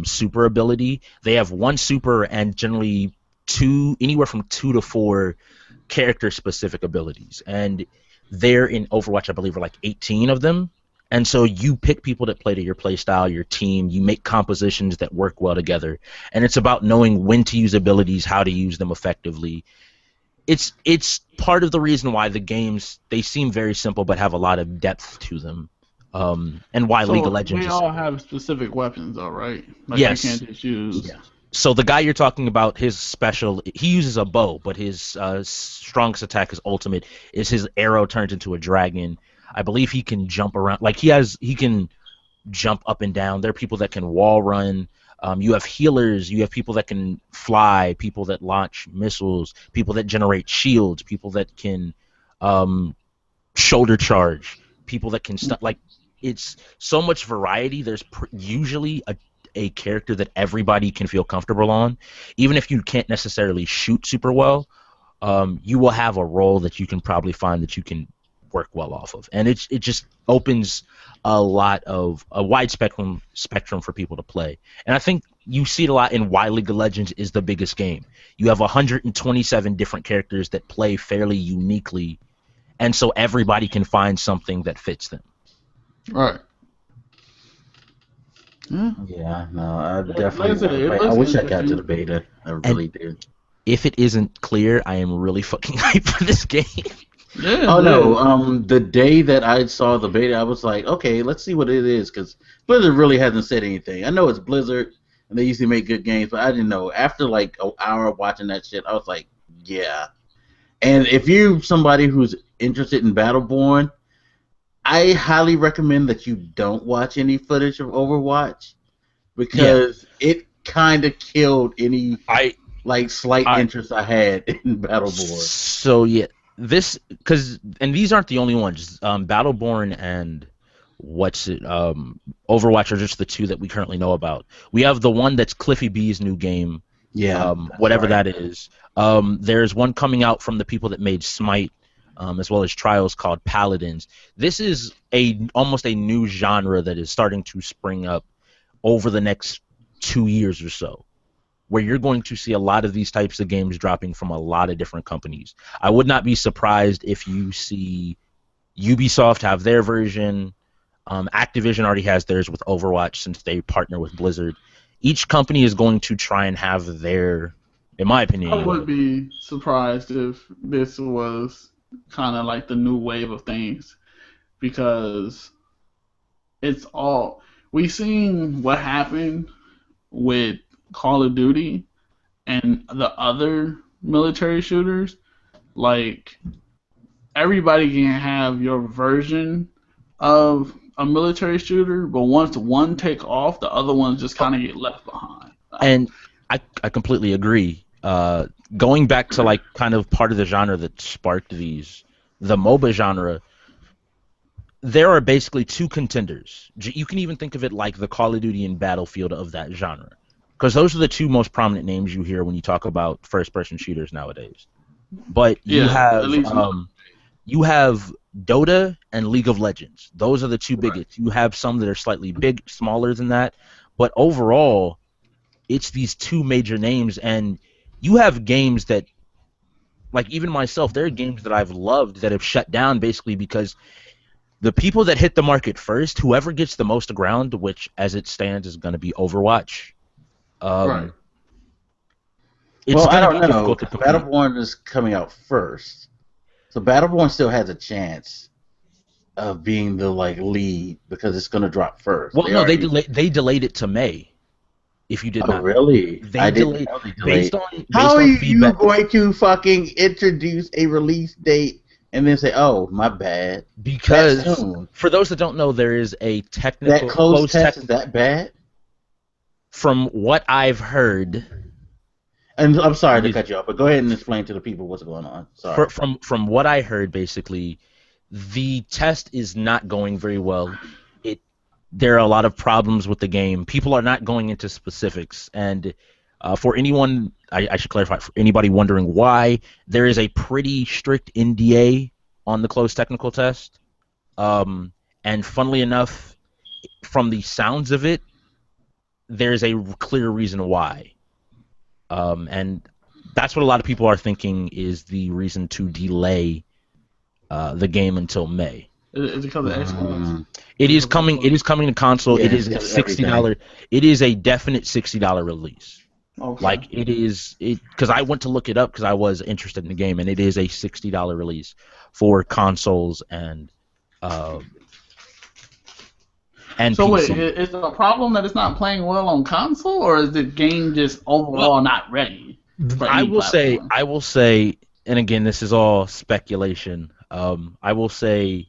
super ability, they have one super and generally anywhere from 2 to 4 character-specific abilities. And there in Overwatch, I believe, are like 18 of them. And so you pick people that play to your play style, your team. You make compositions that work well together. And it's about knowing when to use abilities, how to use them effectively. It's part of the reason why the games, they seem very simple but have a lot of depth to them. And why League of So Legends they is all have specific weapons, though, right? Like yes. you can't just use. Yeah. So the guy you're talking about, his special, he uses a bow, but his strongest attack, his ultimate, is his arrow turns into a dragon. I believe he can jump around. Like he can jump up and down. There are people that can wall run. You have healers. You have people that can fly. People that launch missiles. People that generate shields. People that can shoulder charge. People that can like it's so much variety. There's usually a character that everybody can feel comfortable on, even if you can't necessarily shoot super well. You will have a role that you can probably find that you can work well off of, and it just opens a wide spectrum for people to play. And I think you see it a lot in why League of Legends is the biggest game. You have 127 different characters that play fairly uniquely, and so everybody can find something that fits them. Right. Yeah, no, I Like definitely. I wish I got to the beta. I really did. If it isn't clear, I am really fucking hyped for this game. Yeah. Oh no! The day that I saw the beta, I was like, okay, let's see what it is, because Blizzard really hasn't said anything. I know it's Blizzard, and they usually make good games, but I didn't know. After like an hour of watching that shit, I was like, yeah. And if you're somebody who's interested in Battleborn, I highly recommend that you don't watch any footage of Overwatch, because it kind of killed any slight interest I had in Battleborn. So yeah. And these aren't the only ones. Battleborn and Overwatch are just the two that we currently know about. We have the one that's Cliffy B's new game. Yeah, whatever that is. There's one coming out from the people that made Smite, as well as Trials, called Paladins. This is almost a new genre that is starting to spring up over the next 2 years or so, where you're going to see a lot of these types of games dropping from a lot of different companies. I would not be surprised if you see Ubisoft have their version. Activision already has theirs with Overwatch since they partner with Blizzard. Each company is going to try and have their, in my opinion. I would be surprised if this was kind of like the new wave of things, because it's all, we seen what happened with Call of Duty and the other military shooters. Like, everybody can have your version of a military shooter, but once one take off, the other ones just kind of get left behind. And I completely agree. Going back to like kind of part of the genre that sparked the MOBA genre, there are basically two contenders. You can even think of it like the Call of Duty and Battlefield of that genre, because those are the two most prominent names you hear when you talk about first-person shooters nowadays. But you have Dota and League of Legends. Those are the two biggest. You have some that are slightly smaller than that, but overall, it's these two major names, and you have games that, like even myself, there are games that I've loved that have shut down basically because the people that hit the market first, whoever gets the most ground, which as it stands is going to be Overwatch. Right. It's Well, I going to don't be know. difficult to 'Cause compete. Battleborn is coming out first, so Battleborn still has a chance of being the like lead because it's going to drop first. Well, They no, already. they delayed it to May. If you did Oh, not know, really? they I didn't delayed know they based delayed. on How based are on you feedback. going to fucking introduce a release date and then say, "Oh, my bad"? That's Because soon. for those that don't know, there is a That technical closed closed test tech. is that bad? From what I've heard, And I'm sorry to is cut you off, but go ahead and explain to the people what's going on. Sorry. from what I heard, basically, the test is not going very well. It There are a lot of problems with the game. People are not going into specifics, and for anyone, I should clarify for anybody wondering why, there is a pretty strict NDA on the closed technical test. And funnily enough, from the sounds of it, there's a clear reason why. And that's what a lot of people are thinking is the reason to delay the game until May. Is it because of Xbox? It is coming. It is coming to console. Yeah, It is a it's $60. everything. It is a definite $60 release. Okay. Like it is. Because I went to look it up because I was interested in the game, and it is a $60 release for consoles and So PC. wait, is it a problem that it's not playing well on console, or is the game just overall not ready for I any will platform? say, and again, this is all speculation. I will say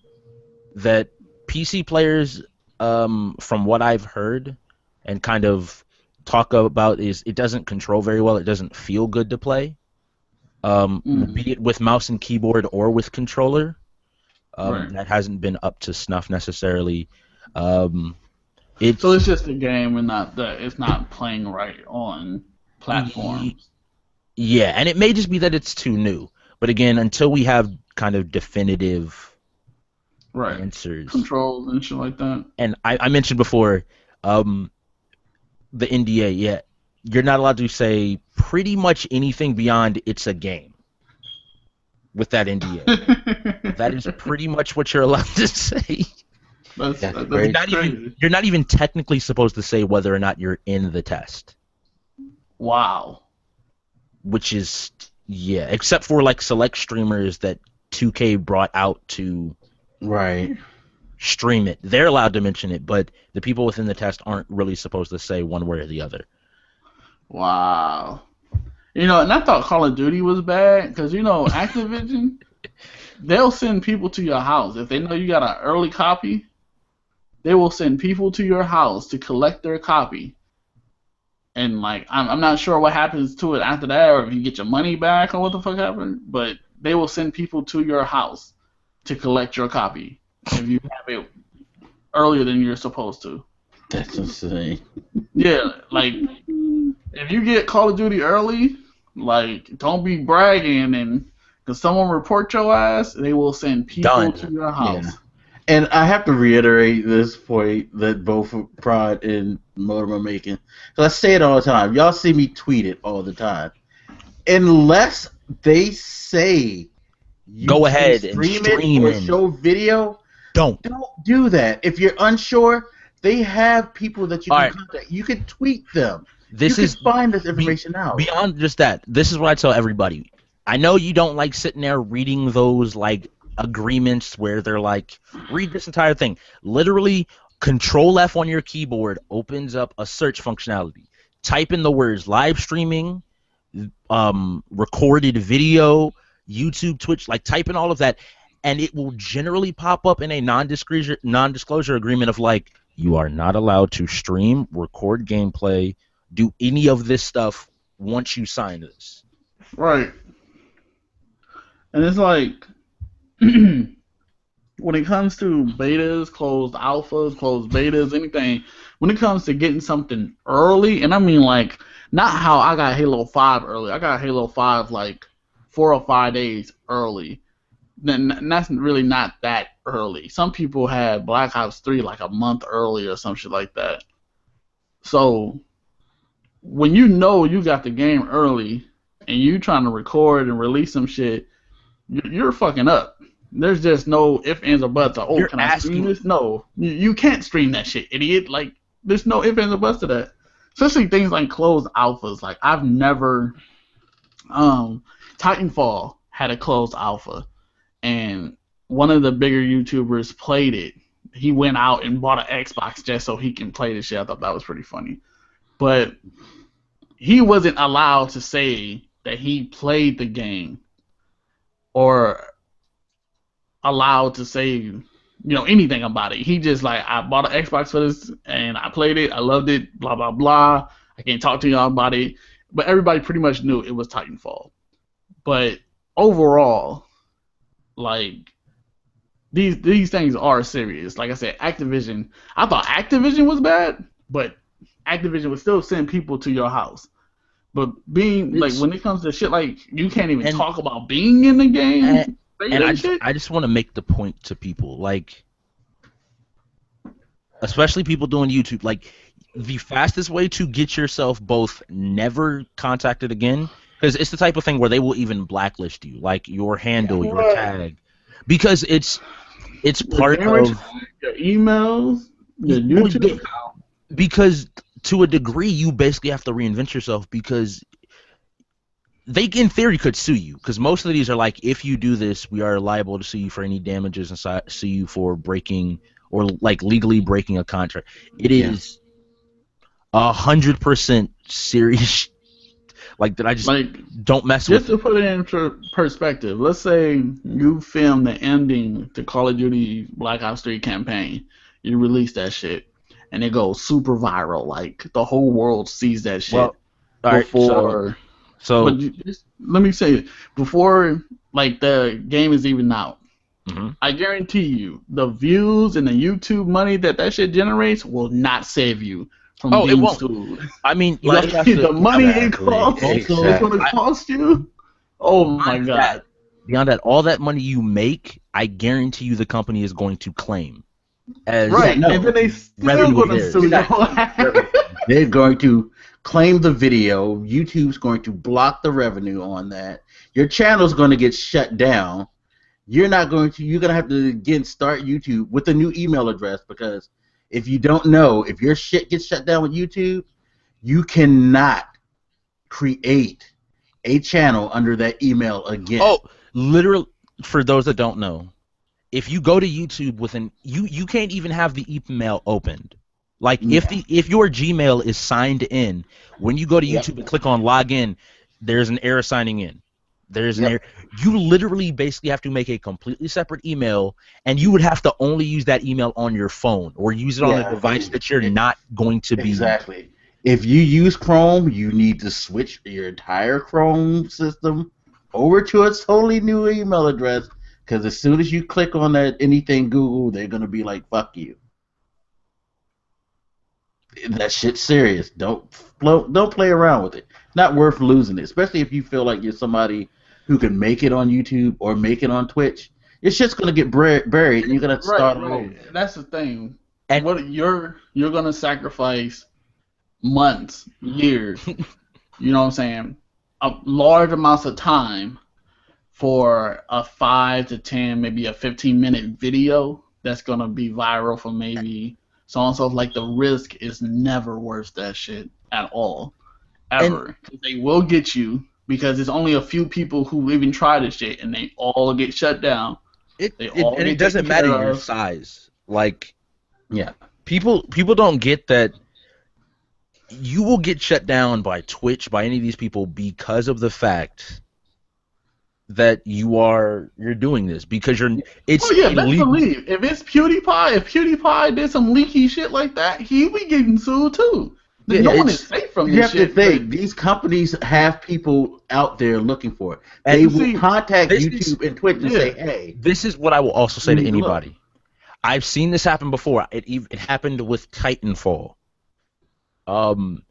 that PC players, from what I've heard and kind of talk about, is it doesn't control very well. It doesn't feel good to play, be it with mouse and keyboard or with controller. Right. That hasn't been up to snuff necessarily. So it's just a game and not that it's not playing right on platforms. Yeah, and it may just be that it's too new. But again, until we have kind of definitive Right. answers, Controls and shit like that. and I mentioned before, the NDA. Yeah, you're not allowed to say pretty much anything beyond it's a game with that NDA. That is pretty much what you're allowed to say. That's great. crazy. You're not even technically supposed to say whether or not you're in the test. Wow. Which is, yeah, except for like select streamers that 2K brought out to Right. stream it. They're allowed to mention it, but the people within the test aren't really supposed to say one way or the other. Wow. And I thought Call of Duty was bad because Activision, they'll send people to your house if they know you got an early copy. They will send people to your house to collect their copy. And I'm not sure what happens to it after that, or if you get your money back, or what the fuck happened. But they will send people to your house to collect your copy if you have it earlier than you're supposed to. That's insane. Yeah, if you get Call of Duty early, don't be bragging, and because someone report your ass, they will send people Done. to your house. Yeah. And I have to reiterate this point that both Prod and Modem are making. Because I say it all the time. Y'all see me tweet it all the time. Unless they say you Go can ahead and stream stream it or in. show video, Don't. do that. If you're unsure, they have people that you All can right. contact. You can tweet them. This you is can find this information out. Beyond just that, this is what I tell everybody. I know you don't like sitting there reading those agreements where they're like, read this entire thing. Literally, Control F on your keyboard opens up a search functionality. Type in the words live streaming, recorded video, YouTube, Twitch, type in all of that, and it will generally pop up in a non-disclosure agreement of you are not allowed to stream, record gameplay, do any of this stuff once you sign this. Right. And it's when it comes to betas, closed alphas, closed betas, anything, when it comes to getting something early, and I mean not how I got Halo 5 early. I got Halo 5 4 or 5 days early. then that's really not that early. Some people had Black Ops 3 like a month early or some shit like that. So when you know you got the game early and you trying to record and release some shit, you're fucking up. There's just no ifs, ands, or buts. Oh, You're can I stream this? No, you can't stream that shit, idiot. Like, there's no ifs, ands, or buts to that. Especially things like closed alphas. Like, I've never. Titanfall had a closed alpha, and one of the bigger YouTubers played it. He went out and bought an Xbox just so he can play the shit. I thought that was pretty funny. But he wasn't allowed to say that he played the game or allowed to say anything about it. He just like, I bought an Xbox for this and I played it, I loved it, blah blah blah. I can't talk to y'all about it. But everybody pretty much knew it was Titanfall. But overall, like, these things are serious. Like I said, Activision, I thought Activision was bad, but Activision would still send people to your house. But like, when it comes to shit like, you can't even talk about being in the game. And I just want to make the point to people, like, especially people doing YouTube, like, the fastest way to get yourself both never contacted again, because it's the type of thing where they will even blacklist you, like your handle, your tag, because it's part of your emails, your YouTube account. Because to a degree, you basically have to reinvent yourself, because they, in theory, could sue you, because most of these are like, if you do this, we are liable to sue you for any damages and sue you for breaking or like legally breaking a contract. It is 100% serious. Like, that I just don't mess with. Just to put it into perspective, let's say you film the ending to Call of Duty Black Ops 3 campaign. You release that shit, and it goes super viral. Like, the whole world sees that shit before. So let me say it. Before, like, the game is even out, I guarantee you, the views and the YouTube money that shit generates will not save you from being sued. I mean, you like, the money it costs is going to cost you. Oh my god! Beyond that, all that money you make, I guarantee you, the company is going to claim. And then they still going to sue you. They're going to claim the video. YouTube's going to block the revenue on that. Your channel's going to get shut down. You're going to have to again start YouTube with a new email address, because if you don't know, if your shit gets shut down with YouTube, you cannot create a channel under that email again. Oh, literally, for those that don't know, if you go to YouTube you can't even have the email opened. Like, if your Gmail is signed in, when you go to YouTube and click on login, there's an error signing in. There's an error. You literally basically have to make a completely separate email, and you would have to only use that email on your phone or use it on a device that you're not going to be. Exactly. If you use Chrome, you need to switch your entire Chrome system over to a totally new email address, because as soon as you click on that anything Google, they're going to be like, fuck you. That shit's serious. Don't play around with it. Not worth losing it, especially if you feel like you're somebody who can make it on YouTube or make it on Twitch. Your shit's gonna get buried, and you're gonna start over. That's the thing. And what you're gonna sacrifice months, years. You know what I'm saying? Large amounts of time for a 5 to 10, maybe a 15-minute video that's gonna be viral for maybe so and so. Like, the risk is never worth that shit at all, ever. They will get you, because there's only a few people who even try this shit, and they all get shut down. It doesn't matter your size. Like, people don't get that you will get shut down by Twitch, by any of these people, because of the fact that you're doing this, because it's illegal. If it's PewDiePie, if PewDiePie did some leaky shit like that, he be getting sued too. No one is safe from this shit. You have to think, these companies have people out there looking for it. They will contact YouTube and Twitch and say, hey. This is what I will also say to anybody. I've seen this happen before. It happened with Titanfall. So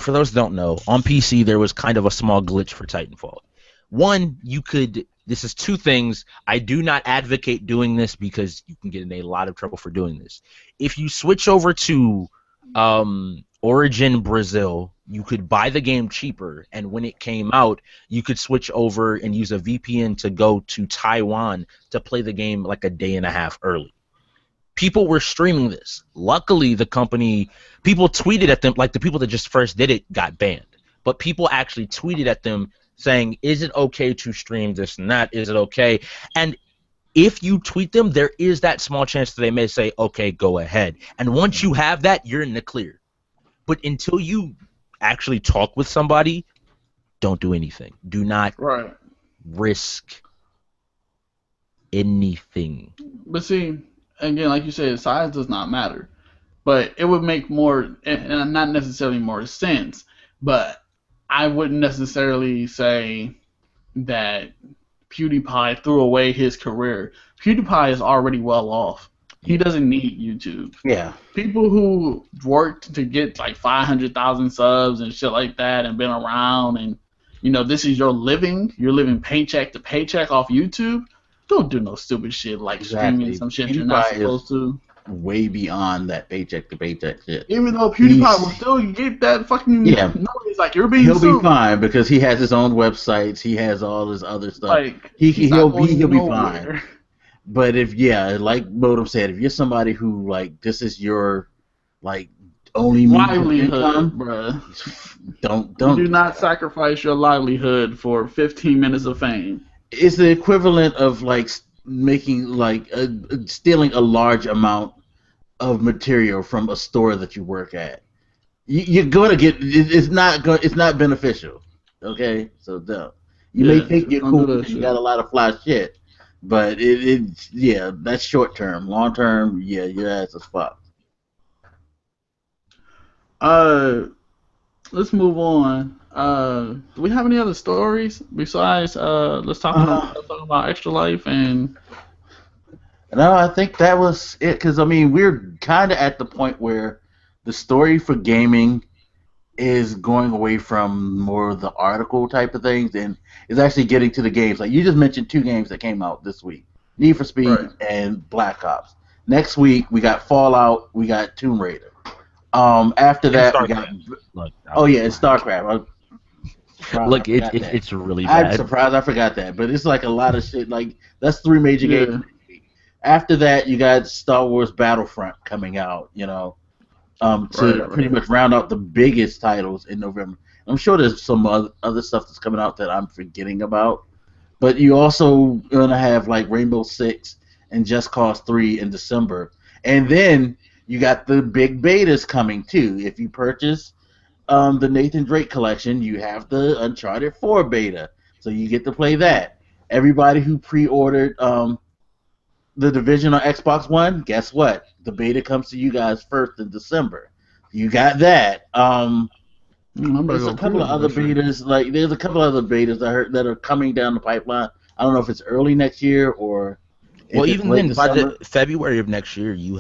for those who don't know, on PC there was kind of a small glitch for Titanfall. One, you could this is two things. I do not advocate doing this because you can get in a lot of trouble for doing this. If you switch over to Origin Brazil, you could buy the game cheaper, and when it came out, you could switch over and use a VPN to go to Taiwan to play the game like a day and a half early. People were streaming this. Luckily, people tweeted at them, like the people that just first did it got banned. But people actually tweeted at them saying, is it okay to stream this and that? Is it okay? And if you tweet them, there is that small chance that they may say, okay, go ahead. And once you have that, you're in the clear. But until you actually talk with somebody, don't do anything. Do not risk anything. But see, again, like you said, size does not matter. But it would make more, and not necessarily more sense, but I wouldn't necessarily say that PewDiePie threw away his career. PewDiePie is already well off. He doesn't need YouTube. Yeah. People who worked to get like 500,000 subs and shit like that and been around and, you know, this is your living. You're living paycheck to paycheck off YouTube. Don't do no stupid shit like streaming some shit you're not supposed to. Way beyond that paycheck to paycheck shit. Even though PewDiePie will still get that fucking noise, like you're being he'll sued. be fine because he has his own websites. He has all his other stuff. Like he'll be fine. But if like Modem said, if you're somebody who like this is your like only livelihood, bruh, don't do not sacrifice your livelihood for 15 minutes of fame. It's the equivalent of like making like stealing a large amount of material from a store that you work at. You're gonna get it's not beneficial. Okay, so you may think you're cool, you got a lot of fly shit, but that's short term. Long term, your ass is fucked. Let's move on. Do we have any other stories besides let's talk about Extra Life and? No, I think that was it. Because I mean, we're kind of at the point where the story for gaming is going away from more of the article type of things and is actually getting to the games. Like you just mentioned, 2 games that came out this week: Need for Speed and Black Ops. Next week we got Fallout, we got Tomb Raider. After that we got it's StarCraft. Look, it's really bad. I'm surprised I forgot that, but it's like a lot of shit. Like that's 3 major games. After that, you got Star Wars Battlefront coming out. You know, pretty much round out the biggest titles in November. I'm sure there's some other stuff that's coming out that I'm forgetting about, but you also gonna have like Rainbow Six and Just Cause 3 in December, and then you got the big betas coming too. If you purchase the Nathan Drake collection, you have the Uncharted 4 beta, so you get to play that. Everybody who pre-ordered the Division on Xbox One, guess what? The beta comes to you guys first in December. You got that. There's a couple of other betas. Like there's a couple other betas I heard that are coming down the pipeline. I don't know if it's early next year or. Well, even then, by the February of next year, you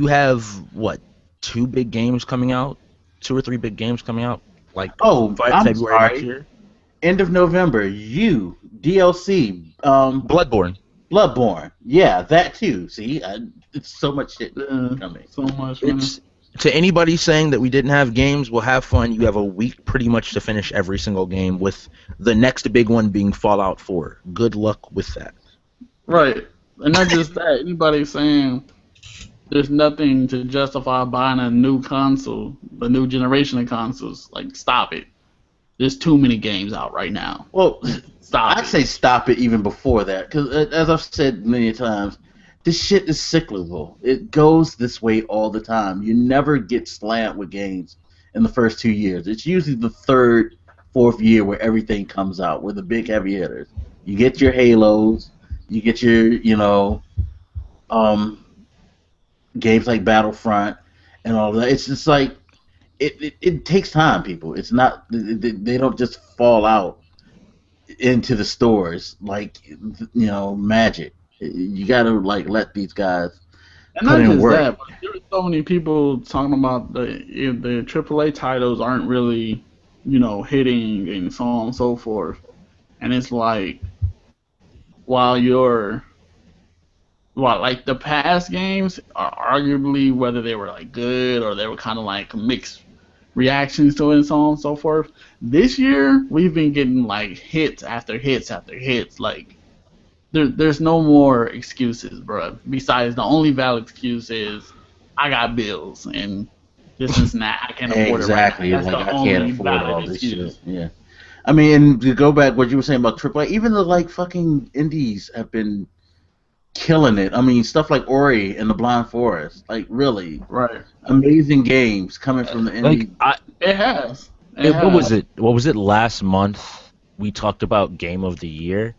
have what? 2 big games coming out, 2 or 3 big games coming out, like February next year. End of November, DLC, Bloodborne, yeah, that too. See, it's so much shit coming. So much. To anybody saying that we didn't have games, well, have fun. You have a week pretty much to finish every single game, with the next big one being Fallout 4. Good luck with that. Right, and not just that. Anybody saying there's nothing to justify buying a new console, a new generation of consoles. Like, stop it. There's too many games out right now. Well, I'd say stop it even before that, because as I've said many times, this shit is cyclical. It goes this way all the time. You never get slammed with games in the first 2 years. It's usually the 3rd, 4th year where everything comes out, with the big heavy hitters. You get your Halos, you get your, games like Battlefront and all that. It's just like it takes time, people. It's not they don't just fall out into the stores like magic. You gotta like let these guys and not just work. That, but there's so many people talking about the AAA titles aren't really hitting and so on and so forth. and it's like while you're well, like the past games are arguably whether they were like good or they were kind of like mixed reactions to it and so on and so forth. This year we've been getting like hits after hits after hits. Like there's no more excuses, bro. Besides, the only valid excuse is I got bills and this is not I can't afford it right now. Exactly. That's Like the I can't only afford valid all this shit. excuse. Yeah. I mean, and to go back what you were saying about AAA, even the like fucking indies have been killing it. I mean, stuff like Ori and the Blind Forest, like really Right. amazing games coming from the Like indie. It has. It what was has. it? What was it last month? We talked about Game of the Year,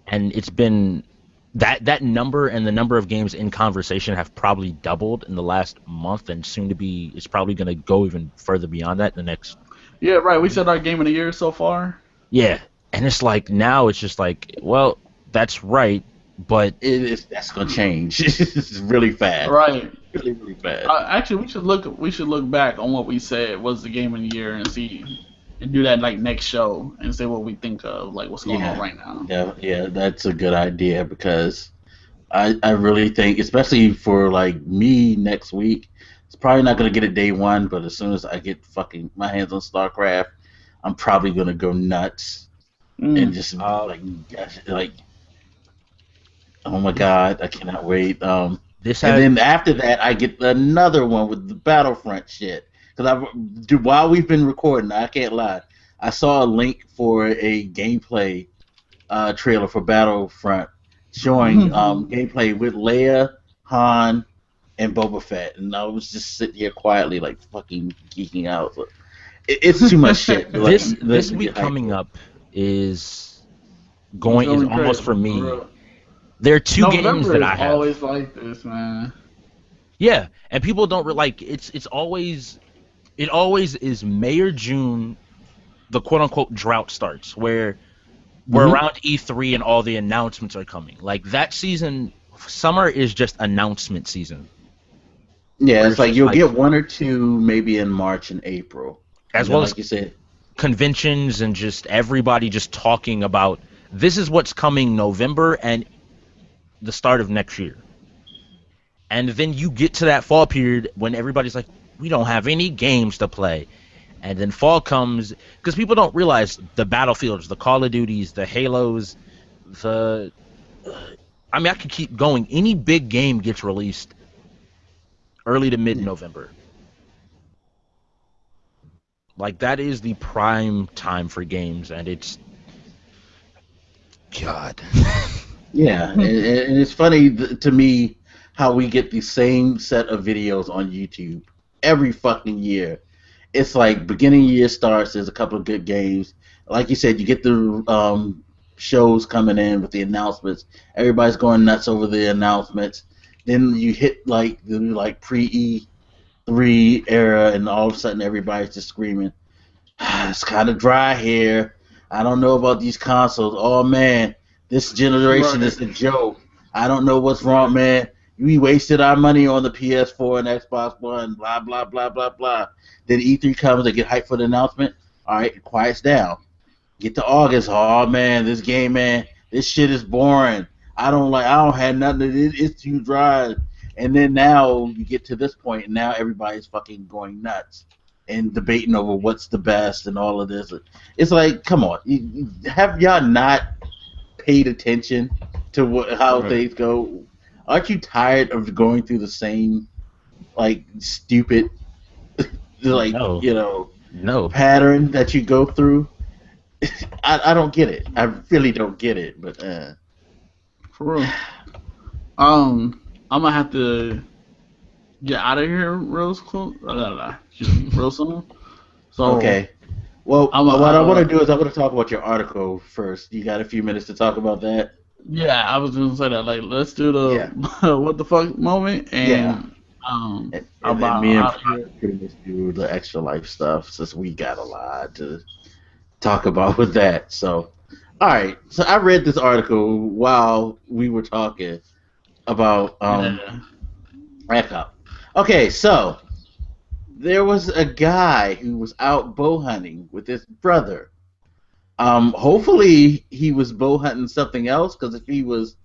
and it's been that number and the number of games in conversation have probably doubled in the last month, and soon to be it's probably going to go even further beyond that in the next. Yeah, right. We said our game of the year so far. Yeah, and it's like now it's just like, well, that's right, but That's gonna change. It's really fast. Right. Really, really fast. Actually, we should look back on what we said was the game of the year and see and do that like next show and say what we think of like what's going on Yeah. right now. Yeah, that's a good idea because I really think, especially for like me next week, it's probably not gonna get it day one, but as soon as I get fucking my hands on StarCraft, I'm probably gonna go nuts and just like oh my god, I cannot wait. this And had then after that, I get another one with the Battlefront shit. Because while we've been recording, I can't lie, I saw a link for a gameplay trailer for Battlefront showing gameplay with Leia, Han, and Boba Fett, and I was just sitting here quietly, like fucking geeking out. It's too much shit. this week coming up is is almost for me. There are two games that I have. Always like this, man. Yeah, and people don't like it's always it always is May or June the quote unquote drought starts where we're around E3 and all the announcements are coming. Like that season, summer is just announcement season. Yeah, it's like you'll get one or two maybe in March and April, as well as like you said, conventions and just everybody just talking about this is what's coming November and the start of next year. And then you get to that fall period when everybody's like, we don't have any games to play. And then fall comes, because people don't realize the Battlefields, the Call of Duties, the Halos, I mean, I could keep going. Any big game gets released early to mid-November. Like, that is the prime time for games, and it's... God. Yeah, and it's funny to me how we get the same set of videos on YouTube every fucking year. It's like beginning of year starts, there's a couple of good games. Like you said, you get the shows coming in with the announcements. Everybody's going nuts over the announcements. Then you hit like the pre-E3 era, and all of a sudden everybody's just screaming, it's kind of dry here. I don't know about these consoles. Oh man, this generation is a joke. I don't know what's wrong, man. We wasted our money on the PS4 and Xbox One, blah, blah, blah, blah, blah. Then E3 comes, they get hyped for the announcement. All right, it quiets down. Get to August. Oh, man, this game, man, this shit is boring. I don't have nothing. It's too dry. And then now you get to this point, and now everybody's fucking going nuts and debating over what's the best and all of this. It's like, come on. Have y'all not paid attention to how things go? Aren't you tired of going through the same, like, stupid, like, no pattern that you go through? I don't get it. I really don't get it. But for real. I'm gonna have to get out of here real soon. So okay. Well, what I want to do is I want to talk about your article first. You got a few minutes to talk about that? Yeah, I was gonna say that. Like, let's do the what the fuck moment, and and me and pretty much do the extra life stuff since we got a lot to talk about with that. So, all right. So I read this article while we were talking about back up. Okay, so there was a guy who was out bow hunting with his brother. Hopefully he was bow hunting something else, because if he was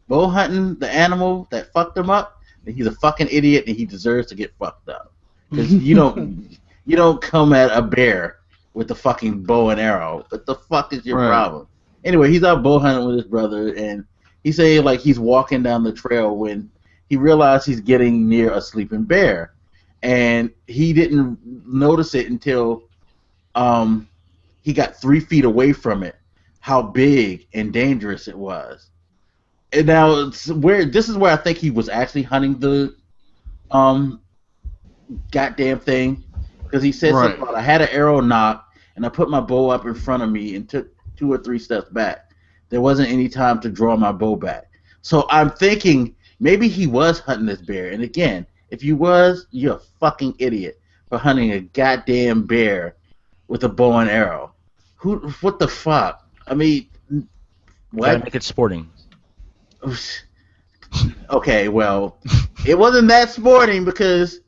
bow hunting the animal that fucked him up, then he's a fucking idiot and he deserves to get fucked up. Because you don't come at a bear with a fucking bow and arrow. What the fuck is your Right. problem? Anyway, he's out bow hunting with his brother, and he said like he's walking down the trail when he realized he's getting near a sleeping bear, and he didn't notice it until um he got 3 feet away from it, how big and dangerous it was. And now this is where I think he was actually hunting the um goddamn thing, because he said something Right. about I had an arrow knock and I put my bow up in front of me and took 2 or 3 steps back. There wasn't any time to draw my bow back. So I'm thinking maybe he was hunting this bear. And again, if you was, you're a fucking idiot for hunting a goddamn bear with a bow and arrow. What the fuck? I mean, Gotta what? make it sporting. Okay, well, it wasn't that sporting because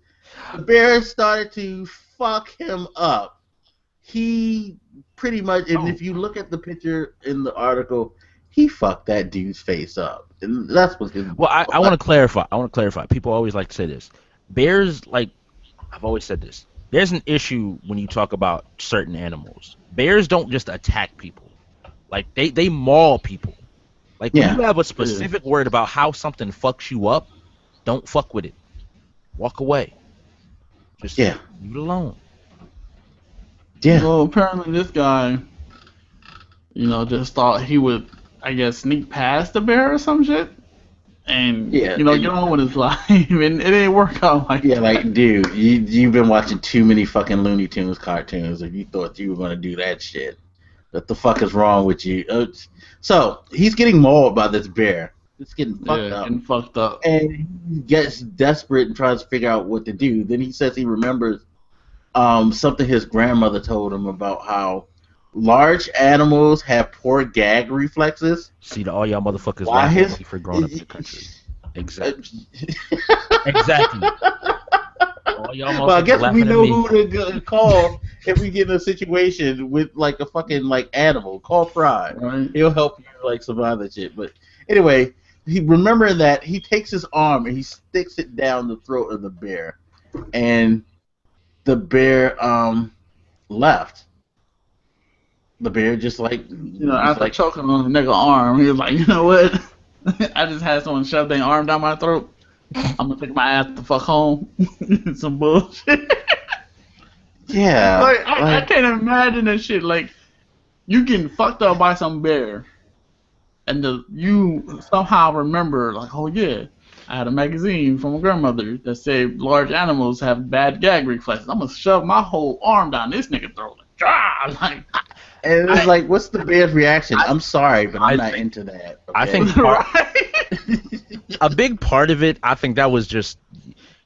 the bear started to fuck him up. He pretty much, and if you look at the picture in the article, he fucked that dude's face up. And that's what's his. Well, I want to clarify. I want to clarify. People always like to say this. Bears, like, I've always said this. There's an issue when you talk about certain animals. Bears don't just attack people. Like, they maul people. Like, when Yeah. you have a specific word about how something fucks you up, don't fuck with it. Walk away. Just Yeah. leave it alone. Yeah. Well, apparently this guy, just thought he would, I guess, sneak past the bear or some shit, and Yeah, get on with his life, and it didn't work out like Yeah, that. like, dude, you've been watching too many fucking Looney Tunes cartoons if you thought you were gonna do that shit. What the fuck is wrong with you? So he's getting mauled by this bear. It's getting fucked up. Getting fucked up. And he gets desperate and tries to figure out what to do. Then he says he remembers something his grandmother told him about how large animals have poor gag reflexes. See, to all y'all motherfuckers Why laughing his- at me for growing up in the country. Exactly. Exactly. All y'all Well, I motherfuckers guess we laughing at know me. who to call if we get in a situation with like a fucking like animal. Call Pride. Right? He'll help you like survive that shit. But anyway, he remembering that he takes his arm and he sticks it down the throat of the bear, and the bear left. The bear just like After choking on the nigga arm, he was like, you know what? I just had someone shove their arm down my throat. I'm gonna take my ass the fuck home. Some bullshit. yeah, I can't imagine that shit. Like, you getting fucked up by some bear, and you somehow remember, like, oh yeah, I had a magazine from my grandmother that said large animals have bad gag reflexes. I'm gonna shove my whole arm down this nigga throat. Like, and it's like, what's the bear's reaction? I'm sorry, but I'm I not think- into that. I okay? think right? a big part of it, I think that was just,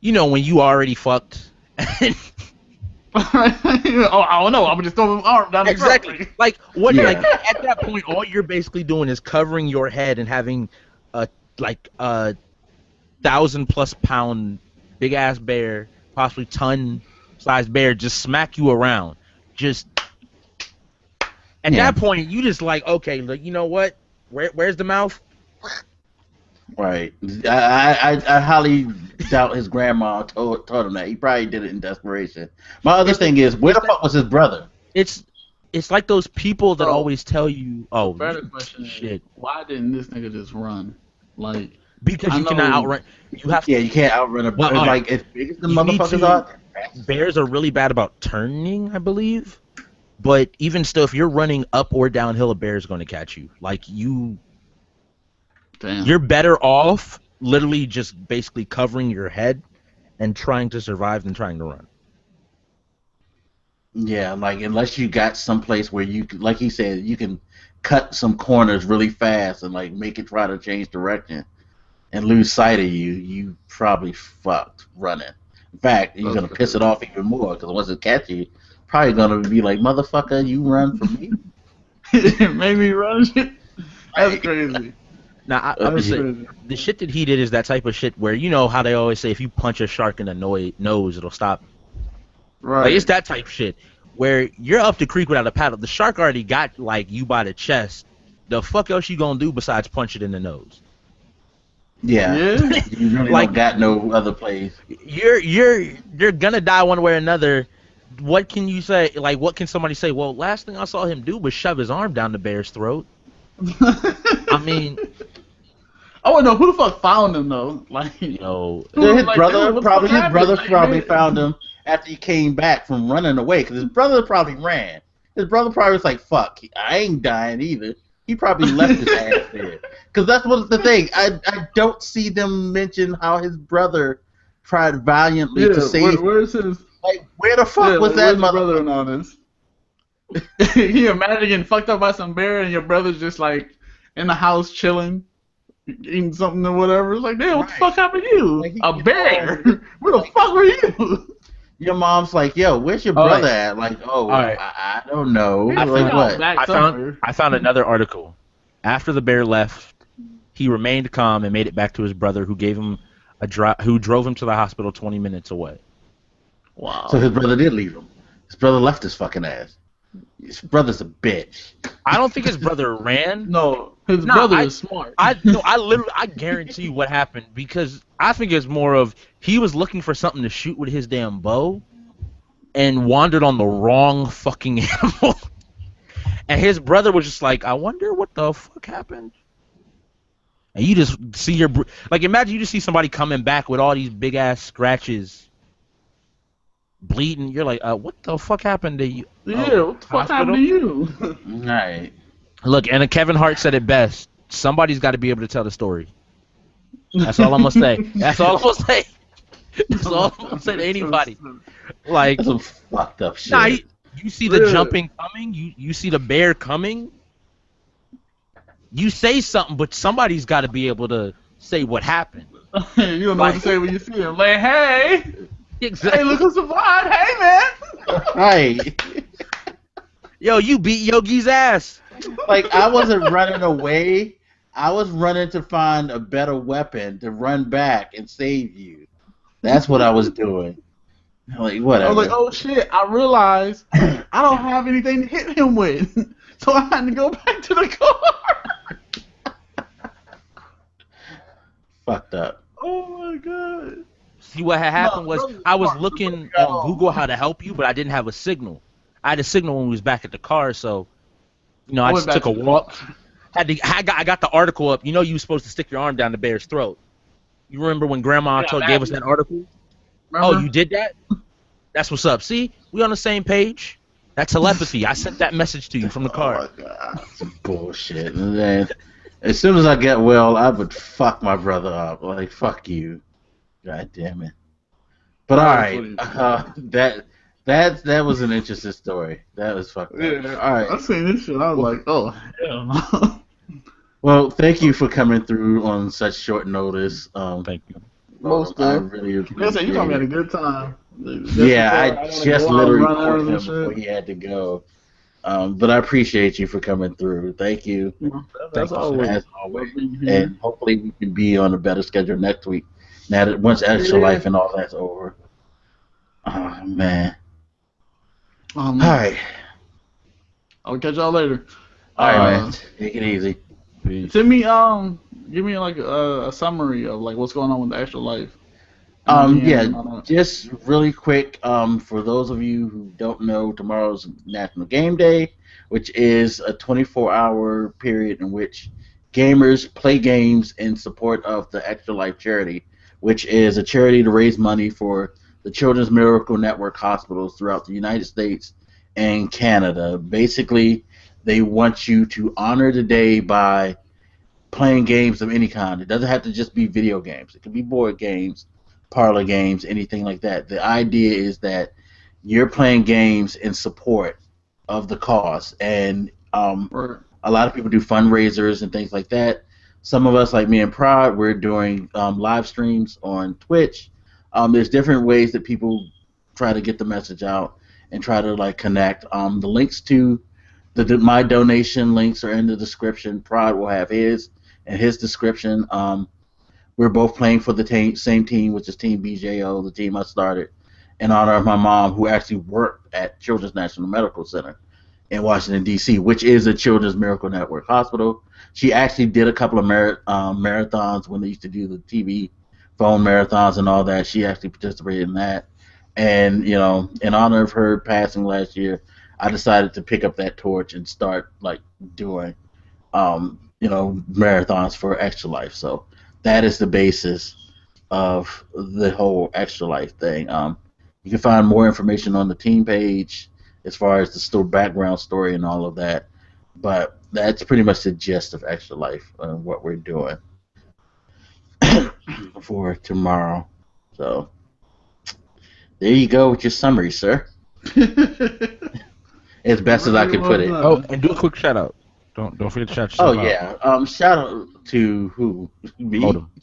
when you already fucked. Oh, I don't know. I'm just throwing my arm down the Exactly. throat. Like what? Yeah. Like at that point, all you're basically doing is covering your head and having a 1,000+ pound big ass bear, possibly ton-sized bear, just smack you around. Just at Yeah. that point, you just like, okay, like, you know what? Where's the mouth? Right. I highly doubt his grandma told him that. He probably did it in desperation. My other thing is, where the fuck was his brother? It's like those people that Oh. always tell you, oh, Better question is, shit, why didn't this nigga just run? Like, because I you cannot know- outrun. You have Yeah, you can't outrun a Well, bear. Like, as big as the you need motherfuckers to- are. bears are really bad about turning, I believe. But even still, if you're running up or downhill, a bear is going to catch you. Like damn. you're better off literally just basically covering your head and trying to survive than trying to run. Yeah, like, unless you got someplace where you, like he said, you can cut some corners really fast and, like, make it try to change direction and lose sight of you, you probably fucked running. In fact, you're going to piss it off even more, because once it catches you, probably going to be like, motherfucker, you run from me? It made me run shit. That's crazy. Now, I'm gonna That's say, crazy. the shit that he did is that type of shit where, you know how they always say if you punch a shark in the nose, it'll stop. Right. Like, it's that type shit where you're up the creek without a paddle. The shark already got like you by the chest. The fuck else you gonna do besides punch it in the nose? Yeah. Yeah. You really Like don't got no other place. you're gonna die one way or another. What can you say? Like, what can somebody say? Well, last thing I saw him do was shove his arm down the bear's throat. I mean, I want to know who the fuck found him though. Like, you know, His like, brother dude, what the probably fuck his happened? brother Like, probably man. found him after he came back from running away, because his brother probably ran. His brother probably was like, "Fuck, I ain't dying either." He probably left his ass there, because that's what's the thing. I don't see them mention how his brother tried valiantly to save. Where's his? Like, where the fuck was Like, that where's your brother motherfucker? in all this? Can you imagine getting fucked up by some bear and your brother's just like in the house chilling, eating something or whatever? It's like, damn, what the Right. fuck happened to you? Like, he A gets bear? home. Where the fuck were you? Your mom's like, "Yo, where's your All brother right. at?" Like, "Oh, All right. I don't know." I Like, found- what? Back I somewhere. found another article. After the bear left, he remained calm and made it back to his brother, who gave him who drove him to the hospital 20 minutes away. Wow. So his brother did leave him. His brother left his fucking ass. His brother's a bitch. I don't think his brother ran. No, his Nah, brother I- is smart. I guarantee you what happened, because I think it's more of he was looking for something to shoot with his damn bow and wandered on the wrong fucking animal. And his brother was just like, I wonder what the fuck happened. And you just see like, imagine you just see somebody coming back with all these big ass scratches, bleeding. You're like, what the fuck happened to you? Yeah, what the fuck happened to you? Right. Look, and Kevin Hart said it best. Somebody's got to be able to tell the story. That's all I'm gonna say. That's all I'm gonna say. That's all I'm gonna say to anybody. Like, That's some fucked up shit. nah, you see the Yeah. jumping coming. You see the bear coming. You say something, but somebody's got to be able to say what happened. You don't know what to say when you see him. Like, hey, Exactly. look who survived. Hey, man. Right. Yo, you beat Yogi's ass. Like, I wasn't running away. I was running to find a better weapon to run back and save you. That's what I was doing. Like, whatever. I was like, oh shit, I realized I don't have anything to hit him with. So I had to go back to the car. Fucked up. Oh my god. See, what had happened was brother's I was smart. looking Brother got on Google how to help you, but I didn't have a signal. I had a signal when we was back at the car, so I went just took back a to the walk. car. I got the article up. You were supposed to stick your arm down the bear's throat. You remember when Grandma gave us that article? Remember? Oh, you did that? That's what's up. See, we on the same page. That's telepathy. I sent that message to you from the car. Oh my god. Some bullshit. And then, as soon as I get well, I would fuck my brother up. Like, fuck you. God damn it. But alright. That was an interesting story. That was fucked up. Yeah, Alright. I seen this shit. I was like, oh hell no. Well, thank you for coming through on such short notice. Thank you. Most I of. really appreciate Listen, you told me it. had a good time. Yeah, I just literally called called him before he had to go. But I appreciate you for coming through. Thank you. That's Thank you always. as always. Mhm. And hopefully we can be on a better schedule next week. Now that once Extra Yeah. Life and all that's over. Oh man. All All right. I'll catch y'all later. All right, man. Take it easy. Peace. Send me give me like a summary of like what's going on with the Extra Life. Yeah, just really quick, for those of you who don't know, tomorrow's National Game Day, which is a 24-hour period in which gamers play games in support of the Extra Life charity, which is a charity to raise money for the Children's Miracle Network hospitals throughout the United States and Canada. Basically, they want you to honor the day by playing games of any kind. It doesn't have to just be video games. It can be board games, parlor games, anything like that. The idea is that you're playing games in support of the cause, and a lot of people do fundraisers and things like that. Some of us, like me and Prod, we're doing live streams on Twitch. There's different ways that people try to get the message out and try to like connect. The links to my donation links are in the description. Prod will have his in his description. We're both playing for the same team, which is Team BJO, the team I started. in honor of my mom, who actually worked at Children's National Medical Center in Washington, D.C., which is a Children's Miracle Network hospital. She actually did a couple of marathons when they used to do the TV phone marathons and all that. She actually participated in that. And, in honor of her passing last year, I decided to pick up that torch and start, doing, marathons for Extra Life. So that is the basis of the whole Extra Life thing. You can find more information on the team page as far as the background story and all of that. But that's pretty much the gist of Extra Life and what we're doing for tomorrow. So there you go with your summary, sir. As best as I can put it. Oh, and do a quick shout out. Don't forget to shout yourself out. Yeah. Shout out to who? Me?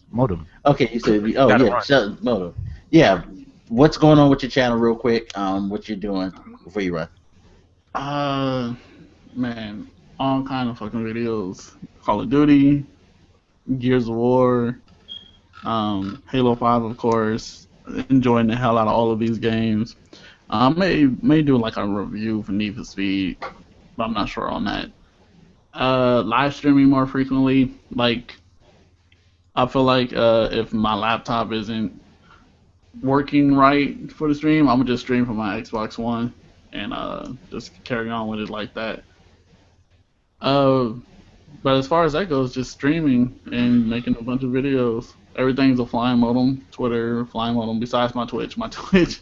Modem. Okay, you said me. Oh yeah, shout out Modem. Yeah. What's going on with your channel, real quick? What you're doing before you run? Man, all kind of fucking videos. Call of Duty, Gears of War, Halo 5, of course. Enjoying the hell out of all of these games. May do like a review for Need for Speed, but I'm not sure on that. Live streaming more frequently. Like, I feel like if my laptop isn't working right for the stream, I'm gonna just stream from my Xbox One and just carry on with it like that. But as far as that goes, just streaming and making a bunch of videos. Everything's a Flying Modem. Twitter, Flying Modem. Besides my Twitch. My Twitch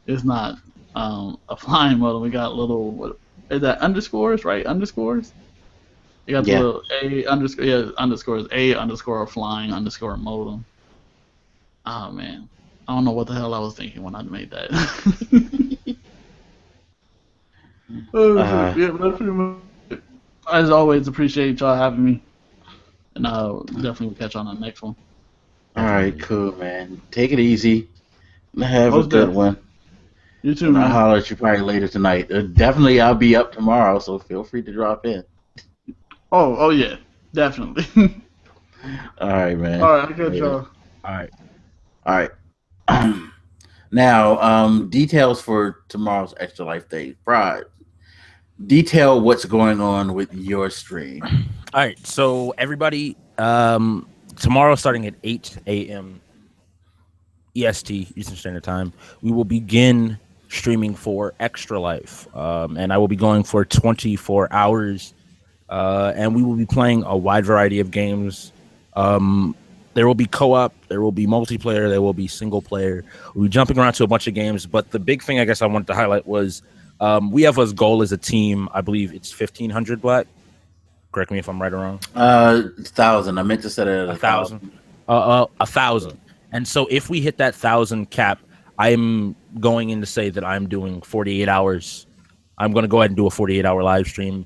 is not a Flying Modem. We got little, what is that, underscores, right? Underscores? You got the little underscores, _flying _modem. Oh, man. I don't know what the hell I was thinking when I made that. Yeah, but that's pretty much it. As always, appreciate y'all having me. And definitely will catch on the next one. All right, cool, man. Take it easy. Have a good one. You too, man. I'll holler at you probably later tonight. Definitely, I'll be up tomorrow, so feel free to drop in. Oh yeah, definitely. All right, man. All right, I got y'all. All right. Now, details for tomorrow's Extra Life Day. Prod, detail what's going on with your stream. All right, so everybody, tomorrow starting at 8 a.m. EST, Eastern Standard Time, we will begin streaming for Extra Life, and I will be going for 24 hours, and we will be playing a wide variety of games. There will be co-op, there will be multiplayer, there will be single player. We'll be jumping around to a bunch of games, but the big thing I guess I wanted to highlight was we have as goal as a team, I believe it's 1,500 Blak. Correct me if I'm right or wrong. 1,000. I meant to set it at 1,000. 1,000. And so if we hit that 1,000 cap, I'm going in to say that I'm doing 48 hours. I'm going to go ahead and do a 48-hour live stream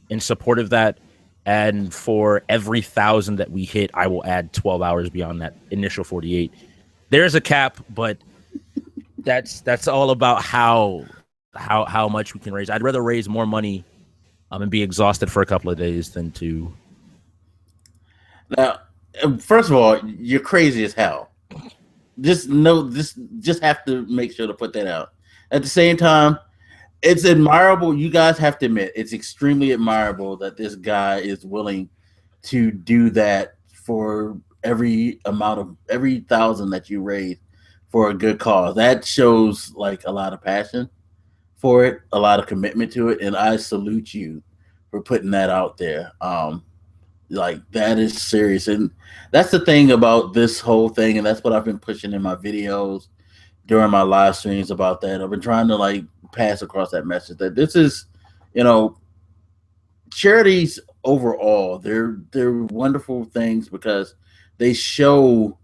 in support of that. And for every 1,000 that we hit, I will add 12 hours beyond that initial 48. There's a cap, but that's all about how much we can raise. I'd rather raise more money and be exhausted for a couple of days than to. Now, first of all, you're crazy as hell. Just have to make sure to put that out. At the same time, it's admirable. You guys have to admit, it's extremely admirable that this guy is willing to do that for every 1,000 that you raise for a good cause. That shows like a lot of passion for it, a lot of commitment to it, and I salute you for putting that out there. Like, that is serious, and that's the thing about this whole thing, and that's what I've been pushing in my videos during my live streams about that. I've been trying to like pass across that message that this is, charities overall, they're wonderful things because they show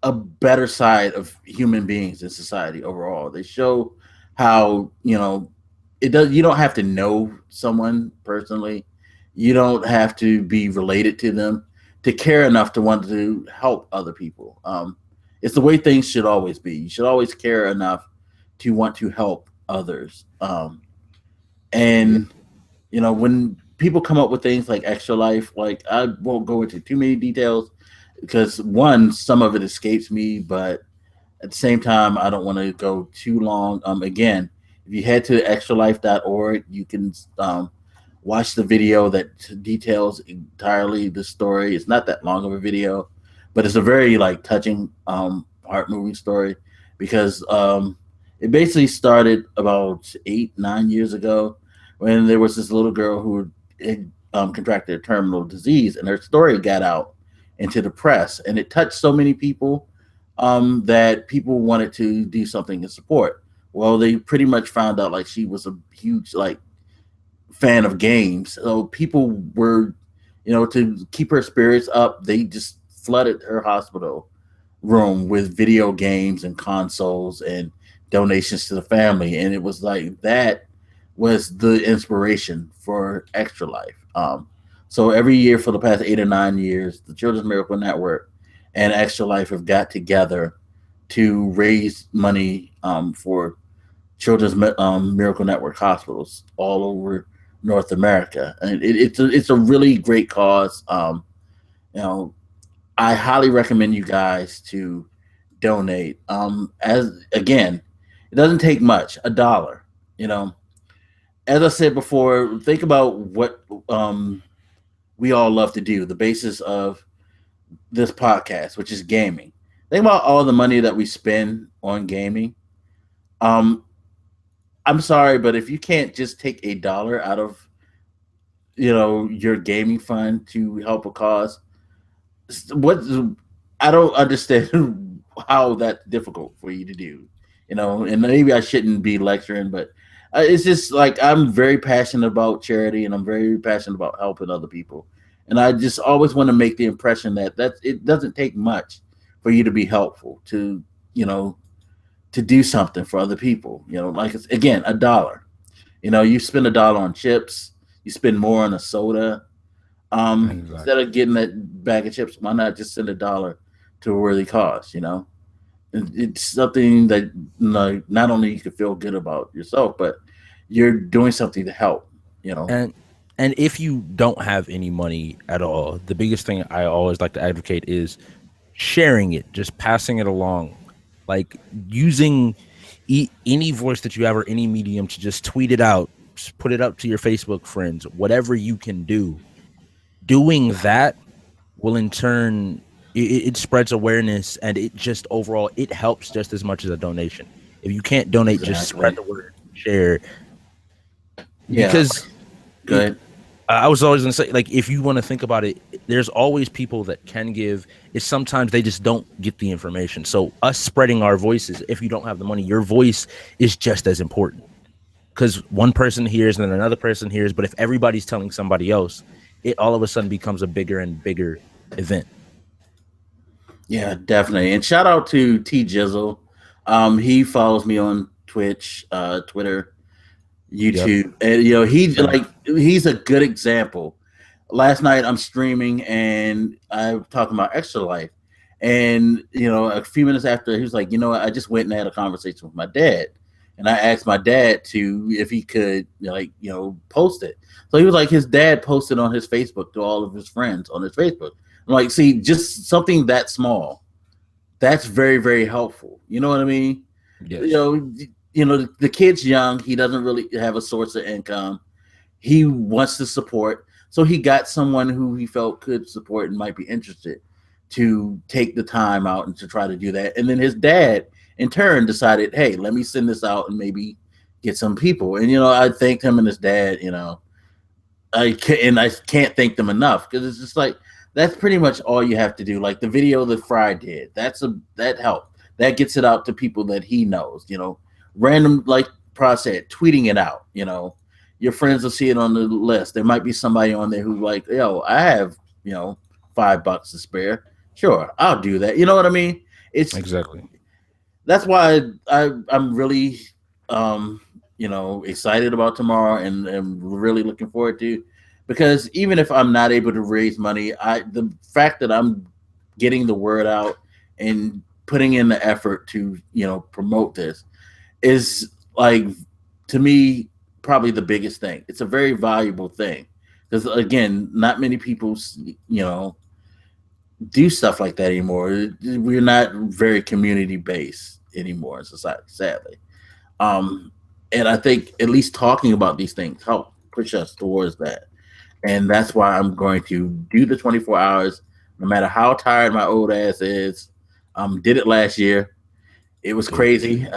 a better side of human beings in society overall. They show how, you don't have to know someone personally. You don't have to be related to them to care enough to want to help other people. It's the way things should always be. You should always care enough to want to help others. And when people come up with things like Extra Life, like, I won't go into too many details because one, some of it escapes me, but At the same time, I don't want to go too long. Again, if you head to extralife.org, you can watch the video that details entirely the story. It's not that long of a video, but it's a very like touching, heart moving story because it basically started about 8, 9 years ago when there was this little girl who had contracted a terminal disease, and her story got out into the press, and it touched so many people that people wanted to do something in support. Well, they pretty much found out like she was a huge like fan of games, so people were, to keep her spirits up, they just flooded her hospital room with video games and consoles and donations to the family, and it was like that was the inspiration for Extra Life. So every year for the past 8 or 9 years, the Children's Miracle Network and Extra Life have got together to raise money for Children's Miracle Network hospitals all over North America, and it's a really great cause. You know, I highly recommend you guys to donate. As again, it doesn't take much, $1. You know, as I said before, think about what we all love to do. The basis of this podcast, which is gaming. Think about all the money that we spend on gaming. Um, I'm sorry, but if you can't just take $1 out of your gaming fund to help a cause, what I don't understand how that's difficult for you to do. And maybe I shouldn't be lecturing, but it's just like I'm very passionate about charity and I'm very passionate about helping other people. And I just always want to make the impression that it doesn't take much for you to be helpful you know, to do something for other people. Like it's again $1. You spend $1 on chips, you spend more on a soda. Instead Exactly. of getting that bag of chips, why not just send $1 to a worthy cause? It's something that not only you can feel good about yourself, but you're doing something to help. You know, And if you don't have any money at all, the biggest thing I always like to advocate is sharing it, just passing it along, like using any voice that you have or any medium to just tweet it out, just put it up to your Facebook friends, whatever you can do. Doing that will in turn it spreads awareness and it just overall it helps just as much as a donation. If you can't donate, just spread exactly. the word, share Yeah. because it, Good. I was always gonna say, like, if you want to think about it, there's always people that can give. It's sometimes they just don't get the information. So us spreading our voices, if you don't have the money, your voice is just as important because one person hears and then another person hears. But if everybody's telling somebody else, it all of a sudden becomes a bigger and bigger event. Yeah, definitely. And shout out to T Jizzle. He follows me on Twitch, Twitter, Yep. YouTube, and Same. he's a good example. Last night I'm streaming and I'm talking about Extra Life, and a few minutes after he was like, I just went and had a conversation with my dad, and I asked my dad to if he could post it. So he was like, his dad posted on his Facebook to all of his friends on his Facebook. I'm like, see, just something that small, that's very very helpful. You know what I mean? you Yes. know the kid's young, he doesn't really have a source of income, he wants to support, so he got someone who he felt could support and might be interested to take the time out and to try to do that. And then his dad in turn decided, hey, let me send this out and maybe get some people. And I thanked him and his dad. I can't thank them enough because it's just like that's pretty much all you have to do. Like the video that Fry did, that helped. That gets it out to people that he knows. Random, like Pra said, tweeting it out. Your friends will see it on the list. There might be somebody on there who like, yo, I have $5 to spare. Sure, I'll do that. You know what I mean? It's Exactly. That's why I'm really excited about tomorrow and really looking forward to, because even if I'm not able to raise money, the fact that I'm getting the word out and putting in the effort to promote this is like, to me, probably the biggest thing. It's a very valuable thing because again, not many people you know do stuff like that anymore. We're not very community based anymore in society, sadly. Um, and I think at least talking about these things help push us towards that. And that's why I'm going to do the 24 hours, no matter how tired my old ass is. Did it last year. It was Good. crazy.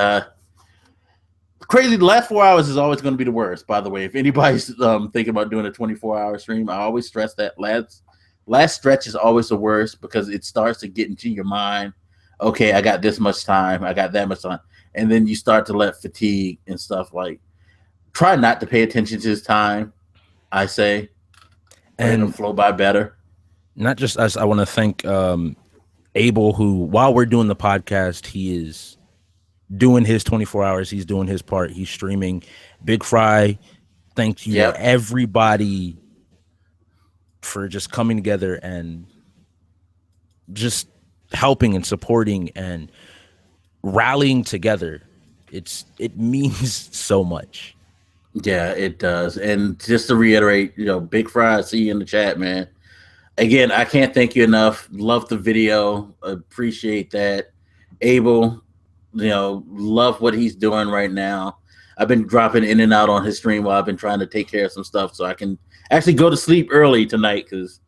Crazy. The last 4 hours is always going to be the worst. By the way, if anybody's thinking about doing a 24-hour stream, I always stress that last stretch is always the worst because it starts to get into your mind. Okay, I got this much time. I got that much time, and then you start to let fatigue and stuff like. Try not to pay attention to his time. I say, and it'll And flow by better. not just us. I want to thank Abel, who while we're doing the podcast, he is doing his 24 hours. He's doing his part. He's streaming. Big Fry, thank you to Yep. everybody for just coming together and just helping and supporting and rallying together. It means so much. Yeah, it does. And just to reiterate, Big Fry, I see you in the chat, man. Again, I can't thank you enough. Love the video. Appreciate that. Abel, love what he's doing right now. I've been dropping in and out on his stream while I've been trying to take care of some stuff so I can actually go to sleep early tonight because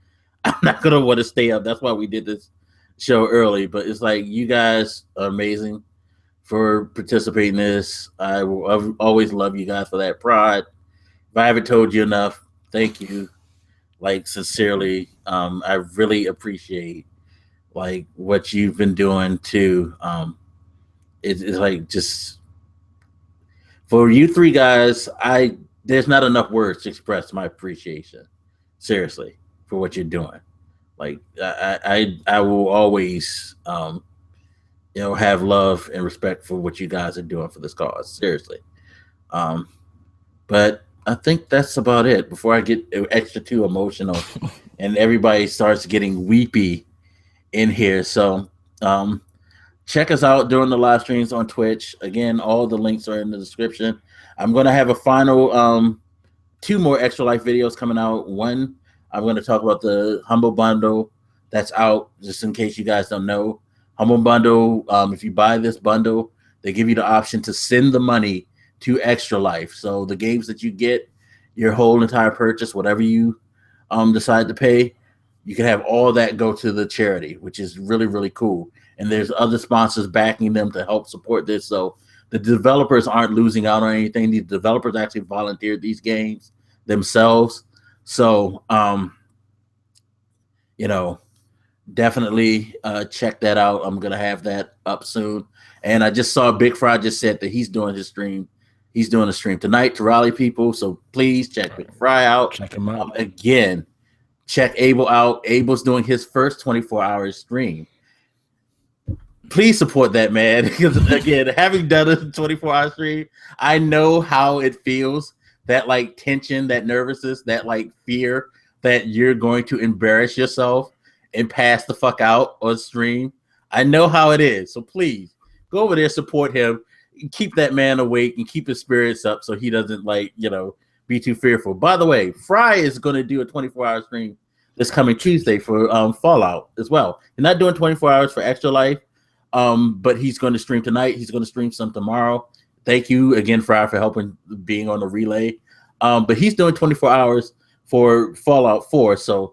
I'm not going to want to stay up. That's why we did this show early. But it's like, you guys are amazing for participating in this. I've always loved you guys for that. Prod, if I haven't told you enough, thank you. Like, sincerely, I really appreciate like what you've been doing too. It's like, just for you three guys, there's not enough words to express my appreciation. Seriously, for what you're doing. Like, I will always have love and respect for what you guys are doing for this cause. Seriously. But I think that's about it. Before I get extra too emotional and everybody starts getting weepy in here. So check us out during the live streams on Twitch. Again, all the links are in the description. I'm going to have a final 2 more Extra Life videos coming out. One, I'm going to talk about the Humble Bundle that's out, just in case you guys don't know. Humble Bundle, if you buy this bundle, they give you the option to send the money to Extra Life. So the games that you get, your whole entire purchase, whatever you decide to pay, you can have all that go to the charity, which is really, really cool. And there's other sponsors backing them to help support this. So the developers aren't losing out on anything. The developers actually volunteered these games themselves. So, definitely check that out. I'm going to have that up soon. And I just saw Big Fry just said that he's doing his stream. He's doing a stream tonight to rally people. So please check Big Fry out. Check him out. Again, check Abel out. Abel's doing his first 24-hour stream. Please support that man. Because again, having done a 24-hour stream, I know how it feels. That like tension, that nervousness, that like fear that you're going to embarrass yourself and pass the fuck out on stream. I know how it is. So please go over there, support him, keep that man awake and keep his spirits up so he doesn't be too fearful. By the way, Fry is going to do a 24-hour stream this coming Tuesday for Fallout as well. He's not doing 24 hours for Extra Life, but he's going to stream tonight. He's going to stream some tomorrow. Thank you again, Fry, for helping being on the relay. But he's doing 24 hours for Fallout 4. So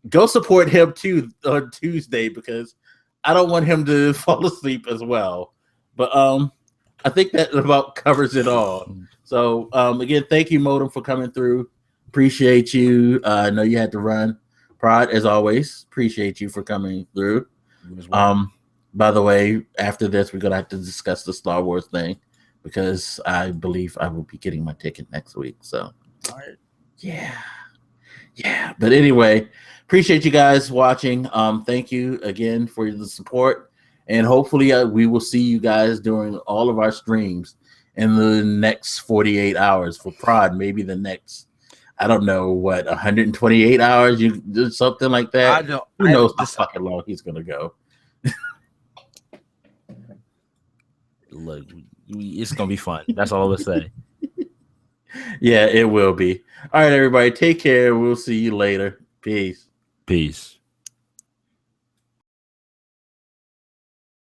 go support him too on Tuesday because I don't want him to fall asleep as well. But I think that about covers it all. So again, thank you, Modem, for coming through. Appreciate you. I know you had to run. Prod, as always, appreciate you for coming through. By the way, after this, we're gonna have to discuss the Star Wars thing because I believe I will be getting my ticket next week. So, All right. yeah. But anyway, appreciate you guys watching. Thank you again for the support, and hopefully we will see you guys during all of our streams in the next 48 hours for Prod. Maybe the next, I don't know what, 128 hours. You do something like that. Who knows how fucking long he's gonna go? Look, it's gonna be fun. That's all I would say. Yeah, it will be. All right, everybody, take care. We'll see you later. Peace. Peace.